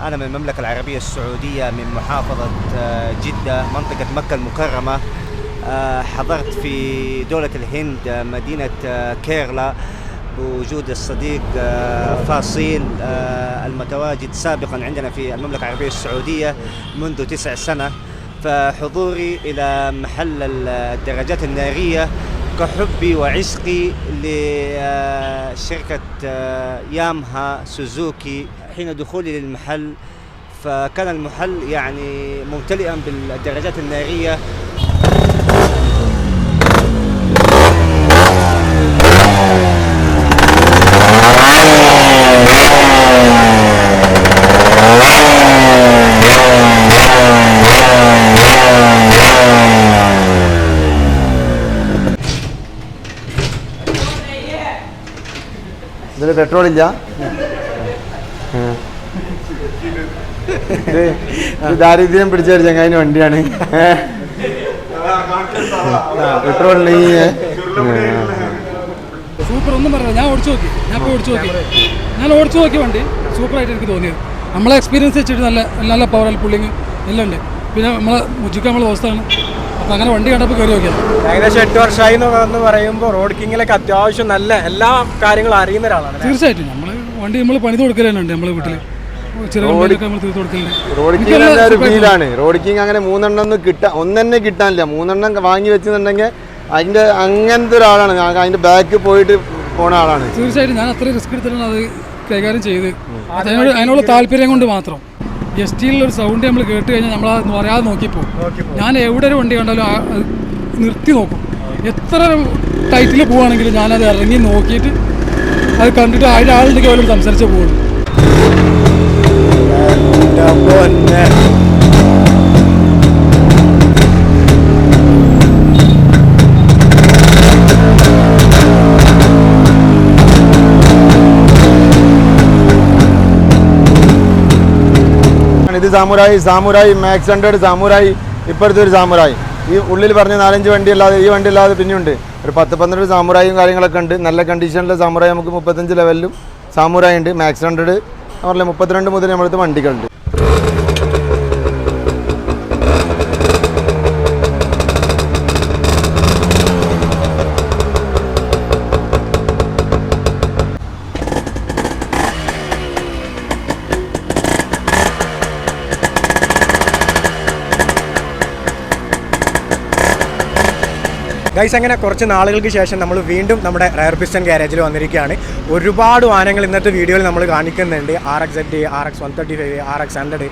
أنا من المملكة العربية السعودية من محافظة جدة منطقة مكة المكرمة. حضرت في دولة الهند مدينة كيرلا بوجود الصديق فاصيل المتواجد سابقا عندنا في المملكة العربية السعودية منذ 9 سنة. فحضوري إلى محل الدراجات النارية كحبي وعشقي لشركة يامها سوزوكي. حين دخولي للمحل فكان المحل يعني ممتلئا بالدراجات النارية. ഇതിൽ പെട്രോൾ ഇല്ല. ഇത് ദാരിദ്ര്യം പിടിച്ചൊരു ചങ്ങായിന് വണ്ടിയാണ്. പെട്രോൾ സൂപ്പർ ഒന്നും പറഞ്ഞില്ല. ഞാൻ ഓടിച്ചു നോക്കി വണ്ടി സൂപ്പറായിട്ട് എനിക്ക് തോന്നിയത്. നമ്മളെ എക്സ്പീരിയൻസ് വെച്ചിട്ട് നല്ല പവർ പുള്ളിങ് എല്ലാം ഉണ്ട്. പിന്നെ നമ്മളെ മുജിക്ക നമ്മളെ ദോസ്താണ്. അപ്പോൾ അങ്ങനെ വണ്ടി കണ്ടപ്പോൾ കയറി നോക്കിയത്. ഏകദേശം 8 വർഷമായി എന്ന് പറയുമ്പോൾ റോഡ് കിങ്ങിലൊക്കെ അത്യാവശ്യം നല്ല എല്ലാ കാര്യങ്ങളും അറിയുന്ന ഒരാളാണ്. തീർച്ചയായിട്ടും നമ്മൾ പണിത് കൊടുക്കലുണ്ട് നമ്മളെ വീട്ടിൽ. റോഡ് കിങ് അങ്ങനെ 3 എണ്ണം ഒന്നെന്നെ കിട്ടാനില്ല. 3 എണ്ണം വാങ്ങി വെച്ചിട്ടുണ്ടെങ്കിൽ അതിന്റെ അങ്ങനത്തെ ഒരാളാണ്. അതിന്റെ ബാക്ക് പോയിട്ട് പോണ ആളാണ്. തീർച്ചയായിട്ടും ഞാൻ അത്രയും റിസ്ക് എടുത്തിട്ടാണ് അത് കൈകാര്യം ചെയ്ത്. അതിനുള്ള താല്പര്യം കൊണ്ട് മാത്രം. എസ് ടിയിലൊരു സൗണ്ട് നമ്മൾ കേട്ട് കഴിഞ്ഞാൽ നമ്മൾ പറയാതെ നോക്കിപ്പോൾ ഞാൻ എവിടെ ഒരു വണ്ടി കണ്ടാലും നിർത്തി നോക്കും. എത്ര ടൈറ്റിൽ പോവുകയാണെങ്കിലും ഞാനത് ഇറങ്ങി നോക്കിയിട്ട് അത് കണ്ടിട്ട് അതിൻ്റെ ആളുണ്ടെങ്കിൽ അവരോട് സംസാരിച്ച് പോകുള്ളൂ. ഇത് സാമുറായി മാക്സ് 100 സാമുറായി. ഇപ്പോഴത്തെ ഒരു സാമുറായി ഈ ഉള്ളിൽ പറഞ്ഞ 4-5 വണ്ടി അല്ലാതെ ഈ വണ്ടി അല്ലാതെ പിന്നെയുണ്ട് ഒരു 10-12 സാമുറായും കാര്യങ്ങളൊക്കെ ഉണ്ട്. നല്ല കണ്ടീഷനിലെ സാമുറായി നമുക്ക് 35 ലെവലിലും സാമുറായി ഉണ്ട്. മാക്സ് 100 പറഞ്ഞാൽ 32 മുതൽ നമ്മളടുത്ത് വണ്ടികളുണ്ട്. ഗൈസ്, അങ്ങനെ കുറച്ച് നാളുകൾക്ക് ശേഷം നമ്മൾ വീണ്ടും നമ്മുടെ റയർ പിസ്റ്റൺ ഗാരേജിൽ വന്നിരിക്കുകയാണ്. ഒരുപാട് വാഹനങ്ങൾ ഇന്നത്തെ വീഡിയോയിൽ നമ്മൾ കാണിക്കുന്നുണ്ട്. RXZ, RX 135, RX 100,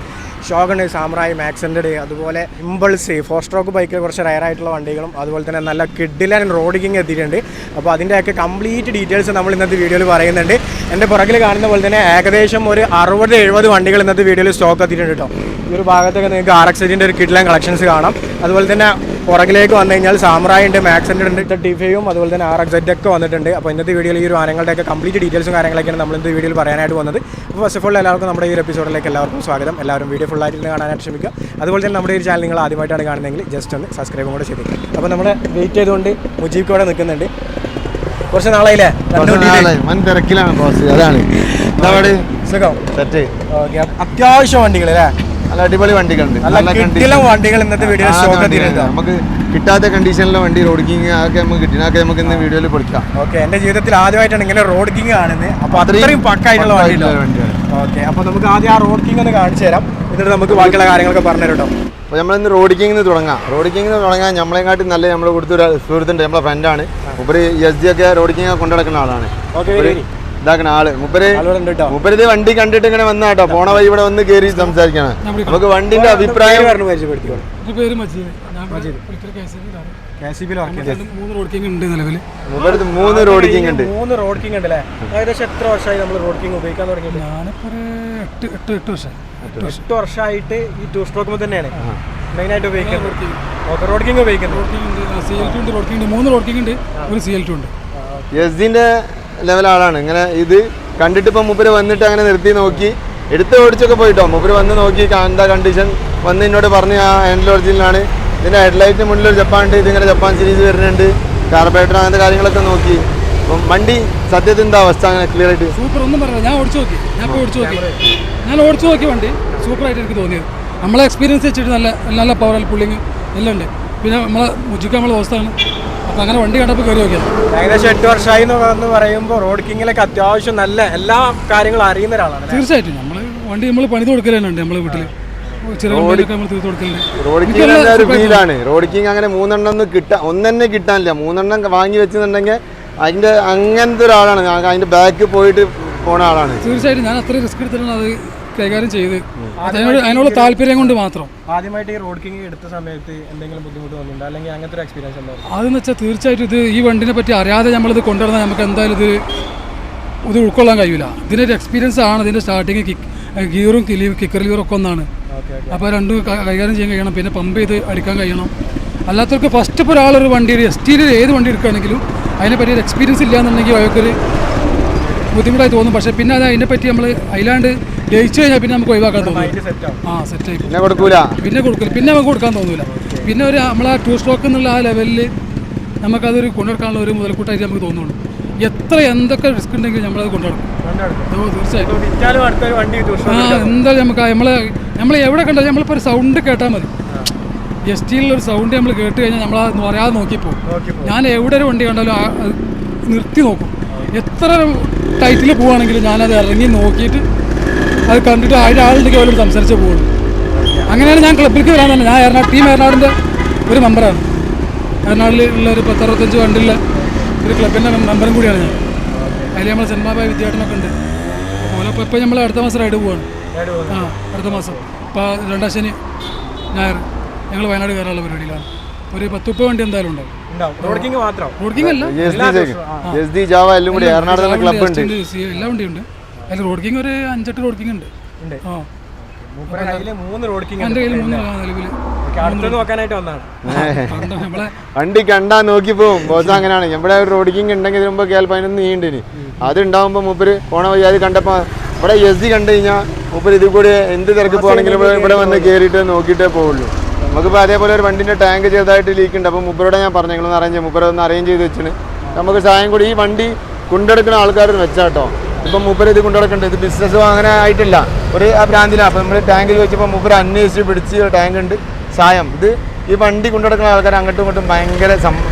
ഷോഗണ്, സാമുറായി, മാക്സ് 100, അതുപോലെ ഇമ്പൾസ് 4 സ്ട്രോക്ക് ബൈക്കിൽ കുറച്ച് റയർ ആയിട്ടുള്ള വണ്ടികളും അതുപോലെ തന്നെ നല്ല കിഡിലൻ റോഡ് കിങ് എത്തിയിട്ടുണ്ട്. അപ്പോൾ അതിൻ്റെയൊക്കെ കംപ്ലീറ്റ് ഡീറ്റെയിൽസ് നമ്മൾ ഇന്നത്തെ വീഡിയോയിൽ പറയുന്നുണ്ട്. എൻ്റെ പുറകിൽ കാണുന്ന പോലെ തന്നെ ഏകദേശം ഒരു 60-70 വണ്ടികൾ ഇന്നത്തെ വീഡിയോയിൽ സ്റ്റോക്ക് എത്തിയിട്ടുണ്ട് കേട്ടോ. ഈ ഒരു ഭാഗത്തൊക്കെ നിങ്ങൾക്ക് RXZ-ൻ്റെ ഒരു കിഡിലൻ കളക്ഷൻസ് കാണാം. അതുപോലെ തന്നെ പുറകിലേക്ക് വന്നു കഴിഞ്ഞാൽ സാമുറായി ഉണ്ട്, മാക്സ് 100 ഉണ്ട്, 35 അതുപോലെ തന്നെ RXZ ഒക്കെ വന്നിട്ടുണ്ട്. അപ്പോൾ ഇന്നത്തെ വീഡിയോയിൽ ഈ ഒരു വാഹനങ്ങളുടെയൊക്കെ കംപ്ലീറ്റ് ഡീറ്റെയിൽസും കാര്യങ്ങളൊക്കെയാണ് നമ്മൾ ഇന്നത്തെ വീഡിയോയിൽ പറയാനായിട്ട് വന്നത്. അപ്പോൾ ഫസ്റ്റ് ഓഫ് ഓൾ എല്ലാവർക്കും നമ്മുടെ ഈ ഒരു എപ്പിസോഡിലേക്ക് എല്ലാവർക്കും സ്വാഗതം. എല്ലാവരും വീഡിയോ ഫുള്ളായിട്ട് കാണാനായിട്ട് ശ്രമിക്കുക. അതുപോലെ തന്നെ നമ്മുടെ ഈ ചാനൽ നിങ്ങൾ ആദ്യമായിട്ടാണ് കാണുന്നതെങ്കിൽ ജസ്റ്റ് ഒന്ന് സബ്സ്ക്രൈബും കൂടെ ചെയ്തേക്കും. അപ്പോൾ നമ്മൾ വെയിറ്റ് ചെയ്തുകൊണ്ട് മുജീബ് കൂടെ നിൽക്കുന്നുണ്ട്. കുറച്ച് നാളായില്ലേ തിരക്കിലാണ് ബോസ്. അതാണ് സുഖം. അത്യാവശ്യം വണ്ടികൾ അല്ലേ, നല്ല അടിപൊളി വണ്ടികളുണ്ട്. വണ്ടികൾ ഇന്നത്തെ വീഡിയോ നമുക്ക് കിട്ടാത്ത കണ്ടീഷനിലെ വണ്ടി റോഡ് കിങ് അതൊക്കെ നമുക്ക് കിട്ടി. അതൊക്കെ നമുക്ക് ഇന്ന് വീഡിയോയിൽ കൊടുക്കാം. ഓക്കെ, എന്റെ ജീവിതത്തിൽ ആദ്യമായിട്ടാണ് ഇങ്ങനെ റോഡ് കിങ് കാണുന്നത്. അപ്പൊ അത്രയും പക്കായിട്ടുള്ള വണ്ടിയാണ്. ഓക്കെ, അപ്പൊ നമുക്ക് ആദ്യം ആ റോഡ് കിങ് ഒന്ന് കാണിച്ചു തരാം, എന്നിട്ട് നമുക്ക് ബാക്കിയുള്ള കാര്യങ്ങളൊക്കെ പറഞ്ഞു തരും കേട്ടോ. അപ്പോൾ നമ്മളിന്ന് റോഡ് കിങ്ങിന് തുടങ്ങാം. നമ്മളെക്കാട്ടി നല്ല നമ്മൾ കൊടുത്തൊരു സുഹൃത്തുണ്ട്, നമ്മളെ ഫ്രണ്ടാണ്. മുപ്പര് SG ഒക്കെ റോഡ് കിങ് കൊണ്ടു നടക്കുന്ന ആളാണ്. ഇതാക്കണ ആള് മുപ്പര് ഇത് വണ്ടി കണ്ടിട്ട് ഇങ്ങനെ വന്ന കേട്ടോ. പോണ വഴി ഇവിടെ വന്ന് കയറി സംസാരിക്കണം. നമുക്ക് വണ്ടിന്റെ അഭിപ്രായം പരിചയപ്പെടുത്തിക്കോളൂ. 3 റോഡ് കിങ് ഉണ്ട്. അല്ലേ? ഏകദേശം എത്ര വർഷമായി നമ്മൾ റോഡ് കിങ് ഉപയോഗിക്കാൻ തുടങ്ങിയത്? 8 വർഷമായിട്ട് ഈ 2 സ്ട്രോക്ക് തന്നെയാണ് മെയിനായിട്ട് ഉപയോഗിക്കുന്നത്. റോഡ് കിങ് ഉപയോഗിക്കുന്നത്. 3 റോഡ് കിങ് ഉണ്ട്, ഒരു CL2 ഉണ്ട്. SGന്റെ ലെവൽ ആളാണ്. ഇങ്ങനെ ഇത് കണ്ടിട്ട് ഇപ്പം മൂപ്പര് വന്നിട്ട് അങ്ങനെ നിർത്തി നോക്കി എടുത്ത് ഓടിച്ചൊക്കെ പോയിട്ടോ. മൂപ്പര് വന്ന് നോക്കി എന്താ കണ്ടീഷൻ വന്ന് എന്നോട് പറഞ്ഞ് ആ ഹാൻഡിൽ ഒറിജിനലാണ്. ഇതിൻ്റെ ഹെഡ്ലൈറ്റിന് മുന്നിലൊരു ജപ്പാൻ ഉണ്ട്. ഇതിങ്ങനെ ജപ്പാൻ സീരീസ് വരുന്നുണ്ട്. കാർബറേറ്റർ അങ്ങനത്തെ കാര്യങ്ങളൊക്കെ നോക്കി. അപ്പം വണ്ടി സത്യത്തിൽ എന്താ അവസ്ഥ അങ്ങനെ ക്ലിയർ ആയിട്ട്? സൂപ്പർ ഒന്നും പറഞ്ഞില്ല. ഞാൻ ഓടിച്ചു നോക്കി. ഞാൻ ഓടിച്ചു നോക്കിയ വണ്ടി സൂപ്പറായിട്ട് എനിക്ക് തോന്നിയത്. നമ്മളെ എക്സ്പീരിയൻസ് വെച്ചിട്ട് നല്ല നല്ല പവർ പുള്ളിങ് എല്ലാം ഉണ്ട്. പിന്നെ നമ്മളെ മുജിക്ക നമ്മളെ അവസ്ഥയാണ്. അപ്പോൾ അങ്ങനെ വണ്ടി കണ്ടപ്പോൾ കയറി നോക്കിയത്. ഏകദേശം 8 വർഷമായി എന്ന് പറയുമ്പോൾ റോഡ് കിങ്ങിലൊക്കെ അത്യാവശ്യം നല്ല എല്ലാ കാര്യങ്ങളും അറിയുന്ന ഒരാളാണ്. തീർച്ചയായിട്ടും നമ്മൾ പണിത് കൊടുക്കലുണ്ട് നമ്മളെ വീട്ടിൽ. റോഡ് കിങ് അങ്ങനെ 3 എണ്ണം ഒന്നെന്നെ കിട്ടാനില്ല. 3 എണ്ണം വാങ്ങി വെച്ചിട്ടുണ്ടെങ്കിൽ അതിന്റെ അങ്ങനത്തെ ഒരാളാണ്. അതിന്റെ ബാക്ക് പോയിട്ട് പോണ ആളാണ്. തീർച്ചയായിട്ടും ഞാൻ അത്രയും റിസ്ക് എടുത്തിട്ടാണ് അത് കൈകാര്യം ചെയ്ത്. അതിനുള്ള താല്പര്യം കൊണ്ട് മാത്രം. ആദ്യമായിട്ട് ഈ റോഡ് കിങ് എടുത്ത സമയത്ത് എന്തെങ്കിലും ബുദ്ധിമുട്ട് വന്നിട്ടുണ്ടോ, അല്ലെങ്കിൽ അങ്ങനത്തെ ഒരു എക്സ്പീരിയൻസ് ഉണ്ടോ? അതെന്ന് വെച്ചാൽ തീർച്ചയായിട്ടും ഈ വണ്ടിനെ പറ്റി അറിയാതെ നമ്മളിത് കൊണ്ടുവന്നാൽ നമുക്ക് എന്തായാലും ഇത് ഉൾക്കൊള്ളാൻ കഴിയില്ല. ഇതിനൊരു എക്സ്പീരിയൻസ് ആണ്. ഇതിൻ്റെ സ്റ്റാർട്ടിങ് ഗിയറും കിക്കർ ലിവറും ഒക്കെ ഒന്നാണ്. അപ്പോൾ രണ്ടും കൈകാര്യം ചെയ്യാൻ കഴിയണം. പിന്നെ പമ്പ് ചെയ്ത് അടിക്കാൻ കഴിയണം. അല്ലാത്തവർക്ക് ഫസ്റ്റ് ഇപ്പോൾ ഒരാളൊരു വണ്ടി എസ്റ്റീരിയർ ഏത് വണ്ടി എടുക്കുകയാണെങ്കിലും അതിനെപ്പറ്റി ഒരു എക്സ്പീരിയൻസ് ഇല്ലയെന്നുണ്ടെങ്കിൽ അവർക്കൊരു ബുദ്ധിമുട്ടായി തോന്നും. പക്ഷേ പിന്നെ അതിനെപ്പറ്റി നമ്മൾ അതിലാണ്ട് ജയിച്ചു കഴിഞ്ഞാൽ പിന്നെ നമുക്ക് ഒഴിവാക്കാൻ തോന്നും. സെറ്റായി പിന്നെ കൊടുക്കില്ല. പിന്നെ നമുക്ക് കൊടുക്കാൻ തോന്നില്ല. പിന്നെ നമ്മളാ 2 സ്ട്രോക്ക് എന്നുള്ള ആ ലെവലിൽ നമുക്കതൊരു കൊണ്ടുനടക്കാനുള്ള ഒരു മുതൽക്കൂട്ടായിട്ട് നമുക്ക് തോന്നുള്ളൂ. എന്തൊക്കെ റിസ്ക് ഉണ്ടെങ്കിലും നമ്മളത് കൊണ്ടുനടക്കും. തീർച്ചയായിട്ടും എന്തായാലും നമുക്ക് നമ്മൾ എവിടെ കണ്ടാലും നമ്മളിപ്പോൾ ഒരു സൗണ്ട് കേട്ടാൽ മതി. എസ്റ്റിയിലൊരു സൗണ്ട് നമ്മൾ കേട്ട് കഴിഞ്ഞാൽ നമ്മളത് അറിയാതെ നോക്കിപ്പോകും. ഞാൻ എവിടെ ഒരു വണ്ടി കണ്ടാലും അത് നിർത്തി നോക്കും. എത്ര ടൈറ്റിൽ പോവുകയാണെങ്കിലും ഞാനത് ഇറങ്ങി നോക്കിയിട്ട് അത് കണ്ടിട്ട് അതിൻ്റെ ആളുണ്ടെങ്കിൽ അവരോട് സംസാരിച്ച് പോകുള്ളൂ. അങ്ങനെയാണ് ഞാൻ ക്ലബിലേക്ക് വരാൻ തന്നെ. ഞാൻ ടീം എറണാടിൻ്റെ ഒരു മെമ്പറാണ്. എറണാടിലുള്ള ഒരു 10-65 വണ്ടിയുള്ള ഒരു ക്ലബിൻ്റെ മെമ്പറും കൂടിയാണ് ഞാൻ. അതിൽ നമ്മൾ സെൻമാബായ് വിദ്യാർത്ഥനൊക്കെ ഉണ്ട്. അതുപോലെ ഇപ്പോൾ നമ്മൾ അടുത്ത മാസം റൈഡ് പോവാണ്. അടുത്ത മാസം ഇപ്പോൾ 2ാം ശനി ഞായർ ഞങ്ങൾ വയനാട് കയറാനുള്ള പരിപാടിയിലാണ്. ഒരു 10-30 വണ്ടി എന്തായാലും ഉണ്ടാവും. റോഡ് കിങ് അല്ല, എല്ലാ വണ്ടിയും ഉണ്ട്. അതിൽ റോഡ് കിങ് ഒരു 5-8 റോഡ് കിങ് ഉണ്ട്. വണ്ടി കണ്ടാ നോക്കി പോവും. ബോസ് അങ്ങനെയാണ്. ഇവിടെ ഒരു റോഡ് കിങ് ഉണ്ടെങ്കിൽ മുമ്പ് കേൾ 11 നീണ്ടിന്. അത് ഉണ്ടാവുമ്പോൾ മൂപ്പര് പോണ വഴി അത് കണ്ടപ്പോൾ ഇവിടെ SD കണ്ടു കഴിഞ്ഞാൽ മൂപ്പര് ഇതിൽ കൂടി എന്ത് തിരക്ക് പോകണമെങ്കിലും ഇവിടെ വന്ന് കയറിയിട്ട് നോക്കിയിട്ടേ പോവുള്ളൂ. നമുക്കിപ്പോൾ അതേപോലെ ഒരു വണ്ടിൻ്റെ ടാങ്ക് ചെറുതായിട്ട് ലീക്ക് ഉണ്ട്. അപ്പോൾ മൂപ്പരോടെ ഞാൻ പറഞ്ഞു നിങ്ങളൊന്ന് മൂപ്പരൊന്ന് അറേഞ്ച് ചെയ്ത് വെച്ചിന് നമുക്ക് സഹായം കൂടി. ഈ വണ്ടി കൊണ്ടെടുക്കുന്ന ആൾക്കാർ വെച്ചാട്ടോ. ഇപ്പം മൂപ്പര് ഇത് കൊണ്ടുനടക്കണ്ട. ഇത് ബിസിനസ്സും അങ്ങനെ ആയിട്ടില്ല. ഒരു ഭ്രാന്തിലാണ്. അപ്പം നമ്മൾ ടാങ്കിൽ വെച്ചപ്പോൾ മൂപ്പര് അന്വേഷിച്ച് പിടിച്ച് ടാങ്ക് ഉണ്ട് സായം. ഇത് ഈ വണ്ടി കൊണ്ടുനടക്കുന്ന ആൾക്കാർ അങ്ങോട്ടും ഇങ്ങോട്ടും ഭയങ്കര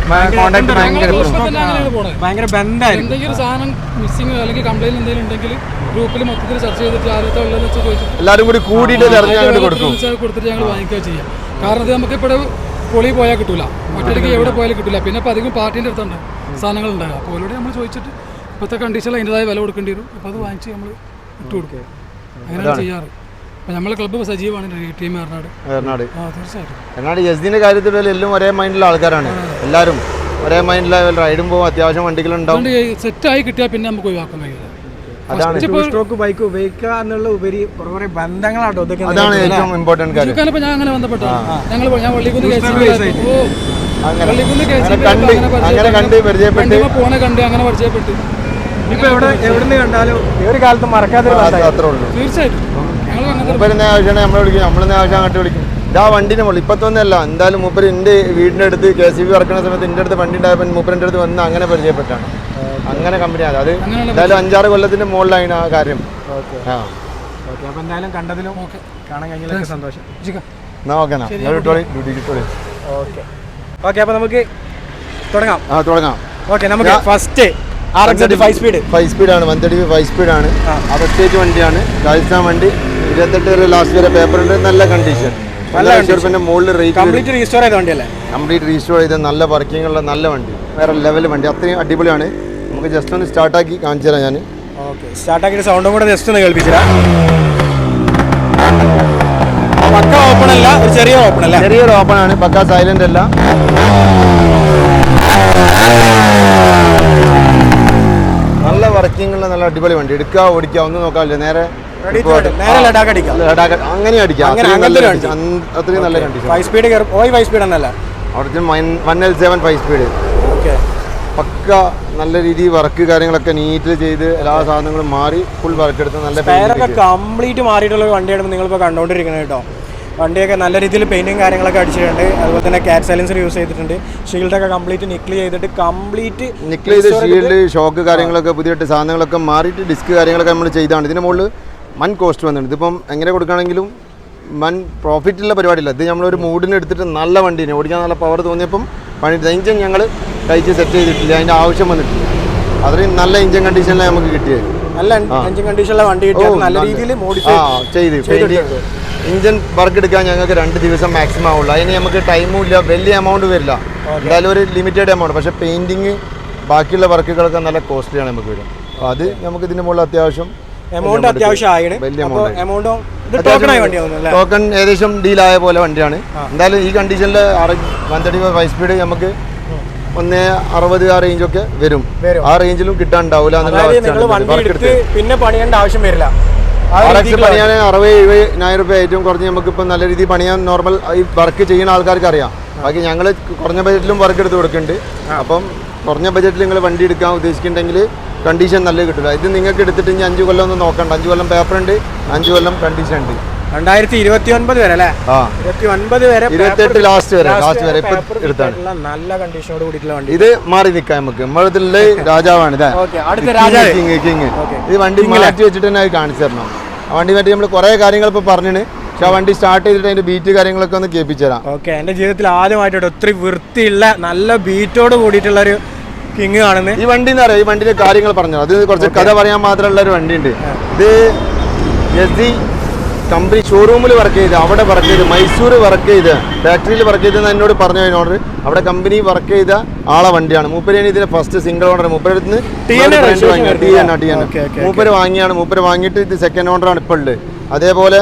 കോണ്ടാക്ട്, ഭയങ്കര ബന്ധമായിരിക്കും. എന്തെങ്കിലും സാധനം മിസ്സിങ് അല്ലെങ്കിൽ കംപ്ലൈന്റ് എന്തെങ്കിലും ഉണ്ടെങ്കിൽ ഗ്രൂപ്പിൽ മൊത്തത്തിൽ ചർച്ച ചെയ്തിട്ട് എല്ലാവരും കൂടി കൂടിയിട്ട് കൊടുത്തിട്ട് ഞങ്ങൾ വാങ്ങിക്കുകയോ ചെയ്യാം. കാരണം ഇത് നമുക്ക് ഇപ്പോൾ പൊളി പോയാൽ കിട്ടൂല, മറ്റേക്ക് എവിടെ പോയാലും കിട്ടില്ല. പിന്നെ അപ്പോൾ അധികം പാർട്ടീൻ്റെ അടുത്തുണ്ട് സാധനങ്ങൾ ഉണ്ടാകുക. അപ്പോൾ അവരോട് നമ്മൾ ചോദിച്ചിട്ട് ഇപ്പോഴത്തെ കണ്ടീഷനിൽ അതിൻ്റെതായ വില കൊടുക്കേണ്ടി വരും. അപ്പോൾ അത് വാങ്ങിച്ച് നമ്മൾ ഇട്ട് കൊടുക്കുക. അങ്ങനെയാണ് ചെയ്യാറ്. അപ്പോൾ നമ്മളെ ക്ലബ്ബ് സജീവമാണ് ടീം എറണാട്. തീർച്ചയായിട്ടും എറണാട് എസ്ഡിൻ്റെ കാര്യത്തിൽ എല്ലാം ഒരേ മൈൻഡിലുള്ള ആൾക്കാരാണ്. എല്ലാവരും ഒരേ മൈൻഡിലെ റൈഡും പോകും. അത്യാവശ്യം വണ്ടികളുണ്ടാവും. സെറ്റായി കിട്ടിയാൽ പിന്നെ നമുക്ക് ഒഴിവാക്കാൻ കഴിയില്ല. അതാണ് ബൈക്ക് ഉപയോഗിക്കുക എന്നുള്ള ഉപരി കുറെ ബന്ധങ്ങളാട്ടോ. അതാണ് ഏറ്റവും ഇമ്പോർട്ടന്റ് കാര്യം. ഞാൻ അങ്ങനെ ബന്ധപ്പെട്ടു. ഞാൻ വള്ളിക്കുന്ന് കണ്ട് പരിചയപ്പെട്ട് പോണെ കണ്ട് അങ്ങനെ പരിചയപ്പെട്ടു. ഇപ്പൊ എവിടുന്ന് കണ്ടാലും ഒരു കാലത്ത് മറക്കാതെ അത്രേ ഉള്ളൂ. തീർച്ചയായിട്ടും മൂപ്പരുന്ന ആവശ്യമാണ് നമ്മളെ വിളിക്കും, നമ്മളെന്ന ആവശ്യം അങ്ങോട്ട് വിളിക്കും. ഇതാ വണ്ടിനെ മുകളിൽ ഇപ്പത്തൊന്നല്ല. എന്തായാലും മൂപ്പര് എൻ്റെ വീടിൻ്റെ അടുത്ത് KCB ഇറക്കുന്ന സമയത്ത് എൻ്റെ അടുത്ത് വണ്ടി ഉണ്ടായപ്പോൾ മൂപ്പരിൻ്റെ അടുത്ത് വന്ന് അങ്ങനെ പരിചയപ്പെട്ടാണ്. അങ്ങനെ കമ്പനിയാണ് അത്. എന്തായാലും 5-6 കൊല്ലത്തിന്റെ മുകളിലായിരുന്നു ആ കാര്യം. അപ്പോൾ എന്തായാലും കണ്ടതിലും കാണാൻ കഴിഞ്ഞതിലൊക്കെ സന്തോഷം. ഓക്കെ അപ്പോൾ നമുക്ക് തുടങ്ങാം. ഓക്കെ നമുക്ക് ഫസ്റ്റ് RX 5 സ്പീഡാണ്. 135 5 സ്പീഡാണ്. പ്രത്യേകിച്ച് വണ്ടിയാണ്. രാജസ്ഥാൻ വണ്ടി. 28 വരെ ലാസ്റ്റ് വരെ പേപ്പറുണ്ട്. നല്ല കണ്ടീഷൻ. കംപ്ലീറ്റ് റീസ്റ്റോർ ചെയ്ത വണ്ടിയല്ലേ? കംപ്ലീറ്റ് റീസ്റ്റോർ ചെയ്ത നല്ല വർക്കിംഗ് ഉള്ള നല്ല വണ്ടി. വേറെ ലെവൽ വണ്ടി. അത്രയും അടിപൊളിയാണ്. നമുക്ക് ജസ്റ്റ് ഒന്ന് സ്റ്റാർട്ടാക്കി കാണിച്ചു തരാം ഞാൻ. ഓക്കെ, സ്റ്റാർട്ടാക്കിയിട്ട് സൗണ്ടും കൂടെ ജസ്റ്റ് ഒന്ന് കേൾപ്പിച്ചുതരാം. പക്ക ഓപ്പൺ അല്ല, ഒരു ചെറിയ ഓപ്പൺ അല്ല. ചെറിയൊരു ഓപ്പൺ ആണ്. പക്ക സൈലന്റ് അല്ല. നല്ല വർക്കിംഗ് ഉള്ള നല്ല അടിപൊളി വണ്ടി. എടുക്കുക, ഓടിക്കുക, ഒന്നും നോക്കാനില്ല. നേരെ ലഡാക്ക് അടിക്കാം. അങ്ങനെ അടിക്കാം. അത്രയും നല്ല കണ്ടീഷൻ. 5 സ്പീഡ് 5 സ്പീഡ് എന്നല്ല, അവിടുത്തെ 1L7 5 സ്പീഡ്. ഓക്കെ, പക്ക നല്ല രീതിയിൽ വർക്ക് കാര്യങ്ങളൊക്കെ നീറ്റ് ചെയ്ത് എല്ലാ സാധനങ്ങളും മാറി ഫുൾ വർക്ക് എടുത്ത് നല്ല ടയറൊക്കെ കംപ്ലീറ്റ് മാറിയിട്ടുള്ള വണ്ടിയാണ് നിങ്ങളിപ്പോൾ കണ്ടുകൊണ്ടിരിക്കുന്നത് കേട്ടോ. വണ്ടിയൊക്കെ നല്ല രീതിയിൽ പെയിൻറ്റിങ് കാര്യങ്ങളൊക്കെ അടിച്ചിട്ടുണ്ട്. അതുപോലെ തന്നെ ക്യാറ്റ് സൈലൻസർ യൂസ് ചെയ്തിട്ടുണ്ട്. ഷീൽഡൊക്കെ കംപ്ലീറ്റ് നിക്കിൾ ചെയ്തിട്ട് ഷീൽഡ് ഷോക്ക് കാര്യങ്ങളൊക്കെ പുതിയിട്ട് സാധനങ്ങളൊക്കെ മാറിയിട്ട് ഡിസ്ക് കാര്യങ്ങളൊക്കെ നമ്മൾ ചെയ്താണ്. ഇതിന് മുകളിൽ വൻ കോസ്റ്റ് വന്നിട്ടുണ്ട്. ഇതിപ്പം എങ്ങനെ കൊടുക്കുകയാണെങ്കിലും വൻ പ്രോഫിറ്റുള്ള പരിപാടിയില്ല. ഇത് നമ്മളൊരു മൂഡിന് എടുത്തിട്ട് നല്ല വണ്ടീനെ ഓടിക്കാൻ നല്ല പവർ തോന്നിയപ്പം പണി എഞ്ചിൻ ഞങ്ങൾ കഴിച്ച് സെറ്റ് ചെയ്തിട്ടില്ല, അതിൻ്റെ ആവശ്യം വന്നിട്ടില്ല. അത്രയും നല്ല എഞ്ചിൻ കണ്ടീഷനിലാണ് നമുക്ക് കിട്ടിയത്. നല്ല എഞ്ചിൻ കണ്ടീഷനിലെ വണ്ടി കിട്ടിയത്, നല്ല രീതിയിൽ മോഡിഫൈ ചെയ്ത് എഞ്ചിൻ വർക്ക് എടുക്കാൻ ഞങ്ങൾക്ക് 2 ദിവസം മാക്സിമം ആവുള്ളൂ. അതിന് നമുക്ക് ടൈമും ഇല്ല, വലിയ എമൗണ്ട് വരില്ല, എന്തായാലും ഒരു ലിമിറ്റഡ് എമൗണ്ട്. പക്ഷേ പെയിൻറ്റിങ് ബാക്കിയുള്ള വർക്കുകളൊക്കെ നല്ല കോസ്റ്റ്ലിയാണ് നമുക്ക് വരും. അപ്പോൾ അത് നമുക്ക് ഇതിന് മുകളിൽ അത്യാവശ്യം എമൗണ്ട് അത്യാവശ്യമാണ്. വലിയ ടോക്കൺ ഏകദേശം ഡീലായ പോലെ വണ്ടിയാണ്. എന്തായാലും ഈ കണ്ടീഷനിൽ 135 5 സ്പീഡ് നമുക്ക് 160 ആ റേഞ്ചൊക്കെ വരും. ആ റേഞ്ചിലും കിട്ടാണ്ടാവില്ല പിന്നെ പണിയേണ്ട ആവശ്യം വരില്ല. പണിയാൻ 60,000-70,000 രൂപ ഏറ്റവും കുറഞ്ഞ് നമുക്കിപ്പോൾ നല്ല രീതിയിൽ പണിയാൻ നോർമൽ ഈ വർക്ക് ചെയ്യുന്ന ആൾക്കാർക്ക് അറിയാം. ബാക്കി ഞങ്ങൾ കുറഞ്ഞ ബജറ്റിലും വർക്ക് എടുത്ത് കൊടുക്കുന്നുണ്ട്. അപ്പം കുറഞ്ഞ ബജറ്റിൽ നിങ്ങൾ വണ്ടി എടുക്കാൻ ഉദ്ദേശിക്കുന്നുണ്ടെങ്കിൽ കണ്ടീഷൻ നല്ല കിട്ടില്ല. ഇത് നിങ്ങൾക്ക് എടുത്തിട്ട് ഇനി 5 കൊല്ലം ഒന്നും നോക്കണ്ട. 5 കൊല്ലം പേപ്പർ ഉണ്ട്, 5 കൊല്ലം കണ്ടീഷൻ ഉണ്ട്. 2029 വരെ അല്ലേ? 29 വരെ, 28 ലാസ്റ്റ് വരെ ഇപ്പൊ എടുത്താണ്. നല്ല കണ്ടീഷനോട് കൂടിയിട്ടുള്ള വണ്ടി. ഇത് മാറി നിൽക്കാം നമുക്ക്. നമ്മളതിലുള്ള രാജാവാണ് ഇത്, കിങ്. ഈ വണ്ടി മാറ്റി വെച്ചിട്ട് തന്നെ അത് കാണിച്ചു തരണം. ആ വണ്ടി പറ്റി നമ്മൾ കുറെ കാര്യങ്ങൾ ഇപ്പൊ പറഞ്ഞിന്. പക്ഷെ ആ വണ്ടി സ്റ്റാർട്ട് ചെയ്തിട്ട് അതിന്റെ ബീറ്റ് കാര്യങ്ങളൊക്കെ ഒന്ന് കേൾപ്പിച്ചു തരാം. ഓക്കെ, എന്റെ ജീവിതത്തിൽ ആദ്യമായിട്ട് ഒത്തിരി വൃത്തിയുള്ള നല്ല ബീറ്റോട് കൂടിയിട്ടുള്ള ഒരു കിങ് കാണുന്നത്. ഈ വണ്ടി എന്ന് പറയാം, ഈ വണ്ടിന്റെ കാര്യങ്ങൾ പറഞ്ഞു, അത് കുറച്ച് കഥ പറയാൻ മാത്രമുള്ള ഒരു വണ്ടിയുണ്ട്. ഇത് എസ് കമ്പനി ഷോറൂമിൽ വർക്ക് ചെയ്ത്, അവിടെ വർക്ക് ചെയ്ത്, മൈസൂർ വർക്ക് ചെയ്ത്, ഫാക്ടറിയിൽ വർക്ക് ചെയ്തെന്ന് എന്നോട് പറഞ്ഞു ഓർഡർ. അവിടെ കമ്പനി വർക്ക് ചെയ്ത ആളെ വണ്ടിയാണ്. മൂപ്പരാണ് ഇതിന്റെ ഫസ്റ്റ് സിംഗിൾ ഓണർ. മൂപ്പരടുത്ത് മൂപ്പര് വാങ്ങിയാണ്. മൂപ്പര് വാങ്ങിയിട്ട് ഇത് സെക്കൻഡ് ഓണറാണ് ഇപ്പോൾ ഉള്ളത്. അതേപോലെ